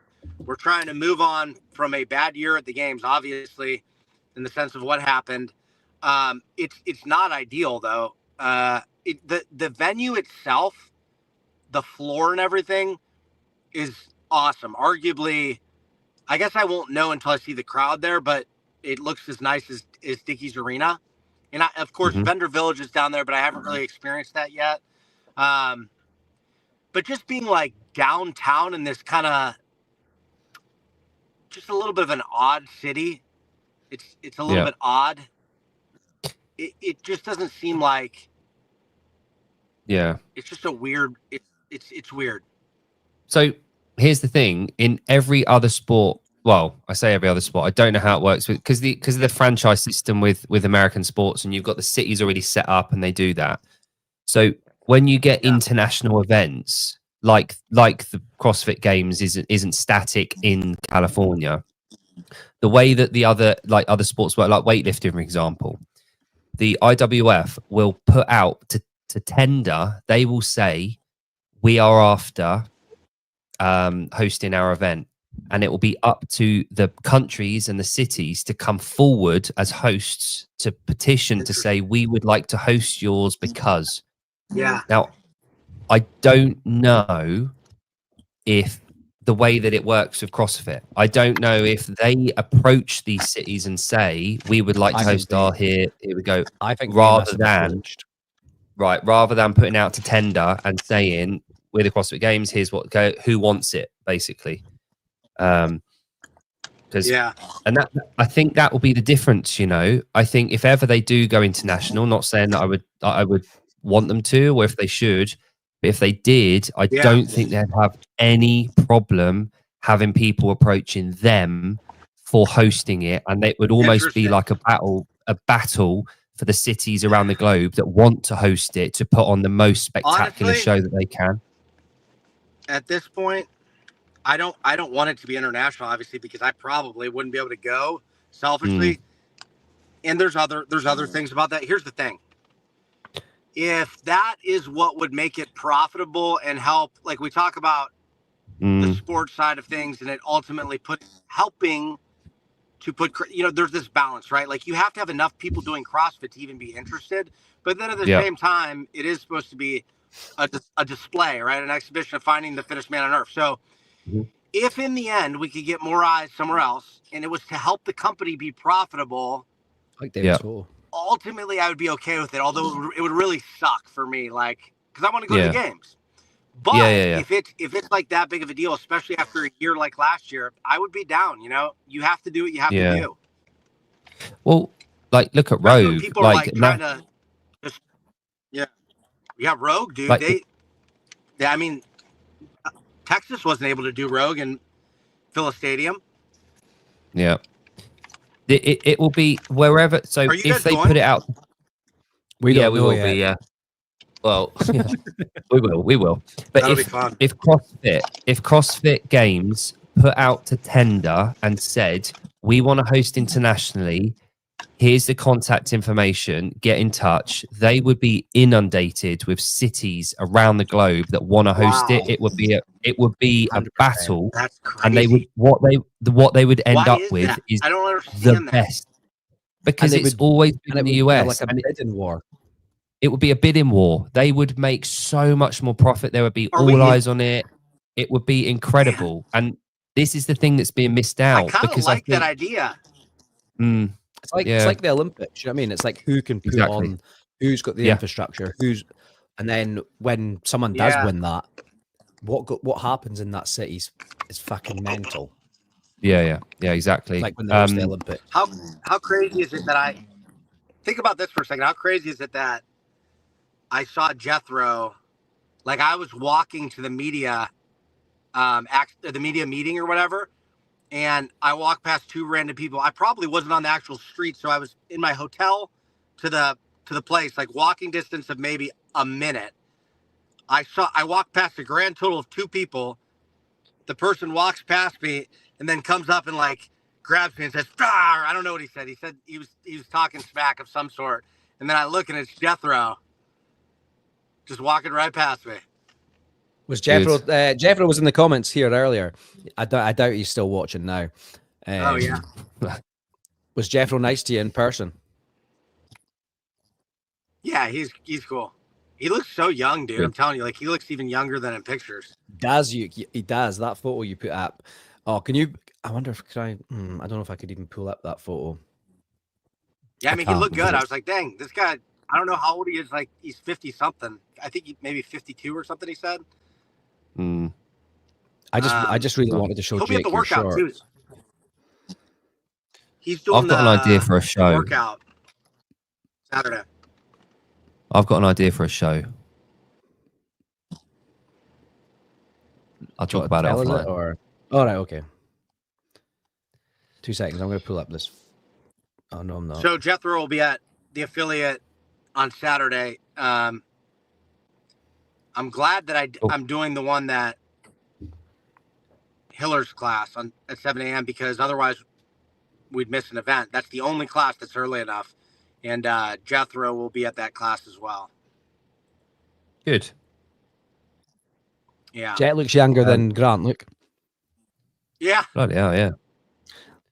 We're trying to move on from a bad year at the games, obviously, in the sense of what happened. It's not ideal, though. The venue itself, the floor and everything is awesome. Arguably, I guess I won't know until I see the crowd there, but it looks as nice as Dickies Arena. And of course, Vendor Village is down there, but I haven't really experienced that yet. But just being like downtown in this kind of just a little bit of an odd city. It's a little bit odd. It just doesn't seem like. Yeah. It's just a weird. It's weird. So here's the thing: in every other sport, well, I say every other sport, I don't know how it works because of the franchise system with American sports, and you've got the cities already set up, and they do that. So when you get international events like the CrossFit Games isn't static in California, the way that the other sports work, like weightlifting, for example, the IWF will put out to tender. They will say, we are after hosting our event, and it will be up to the countries and the cities to come forward as hosts to petition to say, we would like to host yours because. Yeah. Now, I don't know if the way that it works with CrossFit, I don't know if they approach these cities and say, we would like to host our here we go. I think rather than putting out to tender and saying, we're the CrossFit Games, here's what go, who wants it, basically. And that, I think that will be the difference. I think if ever they do go international, not saying that I would want them to, or if they should, but if they did, I don't think they'd have any problem having people approaching them for hosting it, and it would almost be like a battle for the cities around the globe that want to host it to put on the most spectacular show that they can. At this point, I don't want it to be international, obviously, because I probably wouldn't be able to go selfishly. And there's other things about that. Here's the thing. If that is what would make it profitable and help, like we talk about the sports side of things, and it ultimately helping to put, there's this balance, right? Like you have to have enough people doing CrossFit to even be interested. But then at the same time, it is supposed to be a display, right? An exhibition of finding the fittest man on earth. So if in the end we could get more eyes somewhere else and it was to help the company be profitable, like David School, ultimately I would be okay with it. Although it would really suck for me, like, because I want to go to the games. But if it's like that big of a deal, especially after a year like last year, I would be down. You have to do what you have to do. Well, like look at Rogue. People are like trying to just, Rogue, dude. Like, I mean, Texas wasn't able to do Rogue in Phillips Stadium. Yeah. It will be wherever. So if they put it out, we will be. Yeah. Well, we will. But if CrossFit Games put out to tender and said, we want to host internationally, here's the contact information, get in touch, they would be inundated with cities around the globe that want to host it. It would be a battle. That's crazy. And they would what they would end up with is I don't understand the best. Because it's always been in the US. Like a bidding war. It would be a bidding war. They would make so much more profit. There would be all eyes on it. It would be incredible. And this is the thing that's being missed out. I kind of like that idea. It's like the Olympics. You know what I mean? It's like who can put on, who's got the infrastructure, and then when someone does win that, what happens in that city is fucking mental. Yeah, exactly. Like when they host the Olympics. How crazy is it that I think about this for a second? How crazy is it that I saw Jethro, like I was walking to the media, the media meeting or whatever, and I walked past two random people. I probably wasn't on the actual street, so I was in my hotel to the place, like walking distance of maybe a minute. I walked past a grand total of two people, the person walks past me and then comes up and like grabs me and says, "Dar!" I don't know what he said. He said he was talking smack of some sort. And then I look and it's Jethro just walking right past me. Was Jethro? Jethro was in the comments here earlier. I doubt he's still watching now. Oh yeah. Was Jethro nice to you in person? Yeah, he's cool. He looks so young, dude. I'm telling you, like he looks even younger than in pictures. He does. That photo you put up. Oh, can you? I wonder if could I don't know if I could even pull up that photo. Yeah, I mean, he looked good. I was like, dang, this guy. I don't know how old he is. Like he's 50 something. I think he maybe 52 or something. He said. I just really wanted to show he'll Jake be at the your workout short. too. He's doing. I've got an idea for a show. Workout Saturday. I've got an idea for a show. I'll talk about it offline. Or all right, okay. 2 seconds. I'm going to pull up this. Oh no, I'm not. So Jethro will be at the affiliate on Saturday. I'm glad that I'm doing the one that Hiller's class at 7 a.m. because otherwise we'd miss an event. That's the only class that's early enough, and Jethro will be at that class as well. Good. Yeah. Jet looks younger than Grant. Look. Yeah. Bloody hell, yeah.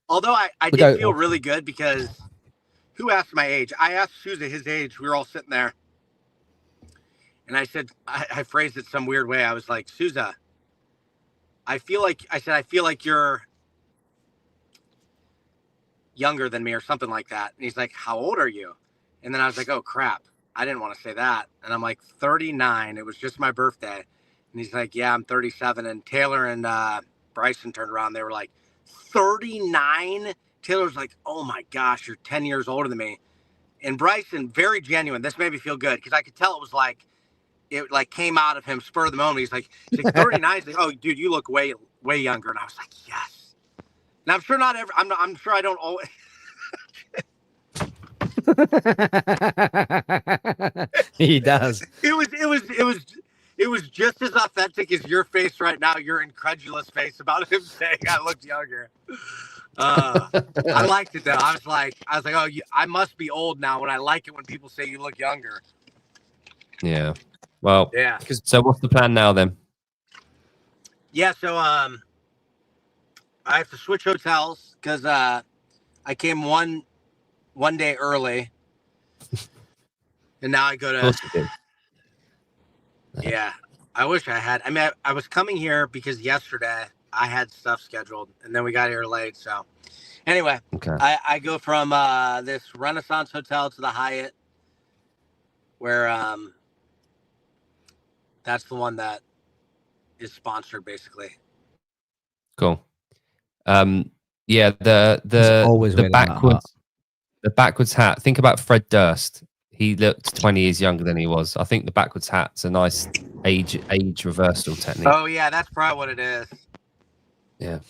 Although I did feel really good because who asked my age? I asked Sousa his age. We were all sitting there. And I said, I phrased it some weird way. I was like, Sousa, I feel like you're younger than me or something like that. And he's like, how old are you? And then I was like, oh, crap. I didn't want to say that. And I'm like, 39. It was just my birthday. And he's like, yeah, I'm 37. And Taylor and Bryson turned around. They were like, 39? Taylor's like, oh my gosh, you're 10 years older than me. And Bryson, very genuine. This made me feel good because I could tell it like came out of him spur of the moment. He's like 39. He's like, oh, dude, you look way younger. And I was like, yes. And I'm sure not ever. I'm sure I don't always. He does. It was just as authentic as your face right now. Your incredulous face about him saying I looked younger. I liked it though. I was like, oh, I must be old now when I like it when people say you look younger. Yeah. Well. Yeah. So what's the plan now then? Yeah. So I have to switch hotels because I came one day early, and now I go to. Of course you did. Yeah, I wish I had. I mean, I was coming here because yesterday I had stuff scheduled, and then we got here late. So, anyway, okay. I go from this Renaissance hotel to the Hyatt, where that's the one that is sponsored, basically. Cool. Yeah, the backwards hat. Think about Fred Durst. He looked 20 years younger than he was. I think the backwards hat's a nice age reversal technique. Oh yeah, that's probably what it is. Yeah.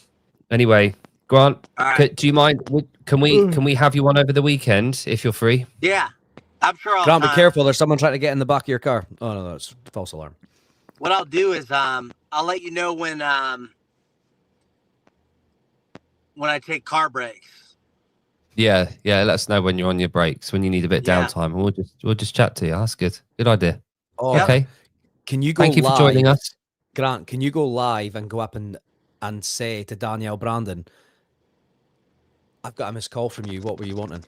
Anyway, Grant, right. Do you mind? Can we have you on over the weekend if you're free? Yeah, I'm sure. Grant, be careful. There's someone trying to get in the back of your car. Oh no, that's false alarm. What I'll do is I'll let you know when I take car breaks. Yeah. Let us know when you're on your breaks, when you need a bit of downtime, and we'll just chat to you. That's good. Good idea. Oh, okay. Can you go? Thank you for joining us, Grant. Can you go live and go up and say to Danielle Brandon, "I've got a missed call from you. What were you wanting?"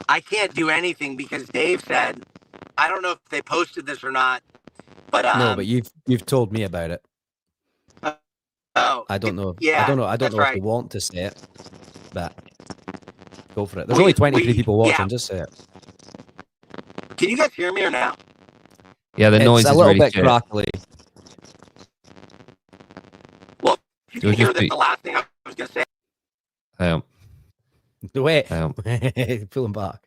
I can't do anything because Dave said, I don't know if they posted this or not, but no, but you've told me about it. I don't know. Yeah, I don't know if right. they want to say it, but go for it. There's only 23 people watching. Yeah. Just say it. Can you guys hear me or now? Yeah, the noise is a little really bit shit. crackly. Well, you can hear the last thing I was going to say. Hang on. Wait. Hang on. Pull him back.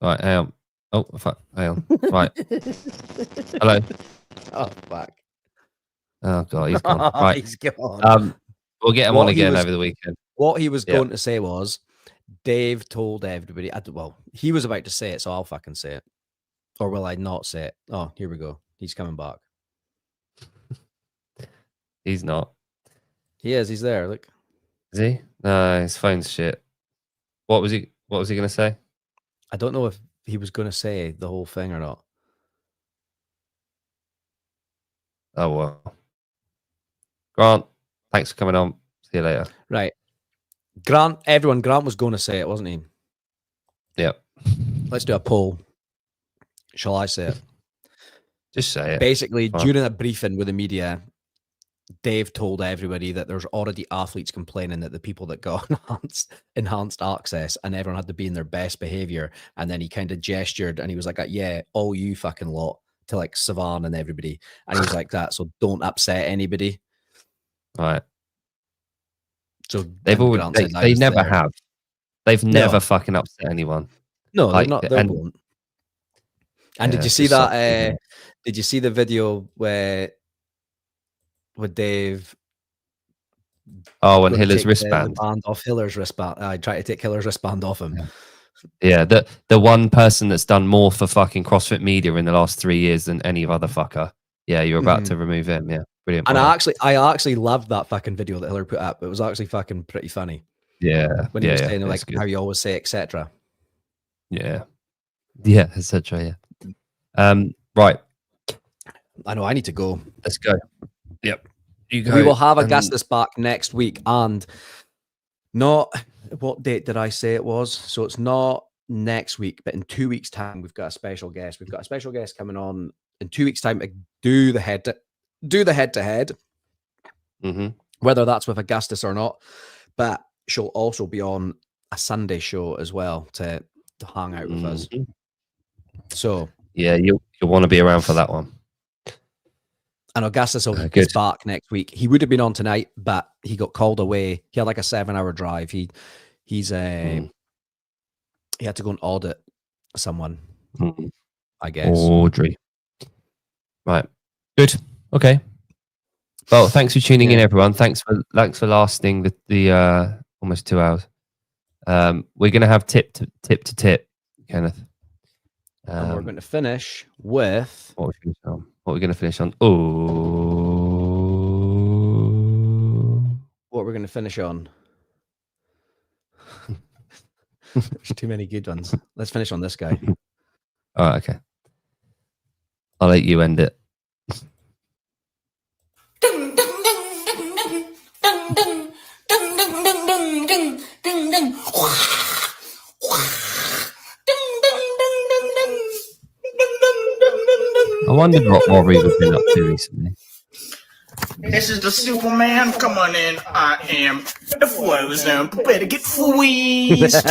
All right, hang on. Oh, fuck. Hang on. Right. Hello. Oh, fuck. Oh, God, he's gone. Right. He's gone. We'll get him on again over the weekend. What he was going to say was, Dave told everybody, well, he was about to say it, so I'll fucking say it. Or will I not say it? Oh, here we go. He's coming back. He's not. He is. He's there. Look. Is he? No, his phone's shit. What was he going to say? I don't know if he was going to say the whole thing or not. Oh, well. Grant, thanks for coming on. See you later. Right. Grant was going to say it, wasn't he? Yep. Let's do a poll. Shall I say it? Just say it. Basically, Fine. during a briefing with the media, Dave told everybody that there's already athletes complaining that the people that got enhanced access and everyone had to be in their best behavior. And then he kind of gestured and he was like, yeah, all you fucking lot, to like Savan and everybody. And he was like that. So don't upset anybody. Right. So they've always, they never there. have. They've never fucking upset anyone. No, like, they're not. They won't. And yeah, did you see that? Did you see the video where with Dave? Oh, and Hiller's wristband. The band off Hiller's wristband. I tried to take Hiller's wristband off him. Yeah, the one person that's done more for fucking CrossFit media in the last 3 years than any other fucker. Yeah, you're about to remove him. Yeah, brilliant. And I actually loved that fucking video that Hiller put up. It was actually fucking pretty funny. Yeah, when he was saying like how you always say etc. Yeah, etc. Yeah. Right. I know I need to go. Let's go. Yep. You go. We will have Augustus back next week, and not what date did I say it was? So it's not next week, but in 2 weeks' time, we've got a special guest. We've got a special guest coming on in 2 weeks' time to do the head to head. Whether that's with Augustus or not, but she'll also be on a Sunday show as well to hang out with us. So yeah, you'll want to be around for that one. And Augustus is back next week. He would have been on tonight, but he got called away. He had like a 7-hour drive. He had to go and audit someone, I guess. Audrey. Right. Good. Okay. Well, thanks for tuning in, everyone. Thanks for lasting the almost 2 hours. We're gonna have tip to tip, Kenneth. And we're going to finish with what we're going to finish on. Oh, what we're going to finish on. There's too many good ones. Let's finish on this guy. All right, okay. I'll let you end it. I wondered what Rory was been up to recently. This is the Superman. Come on in. I am the Frozen. Prepare to get squeezed.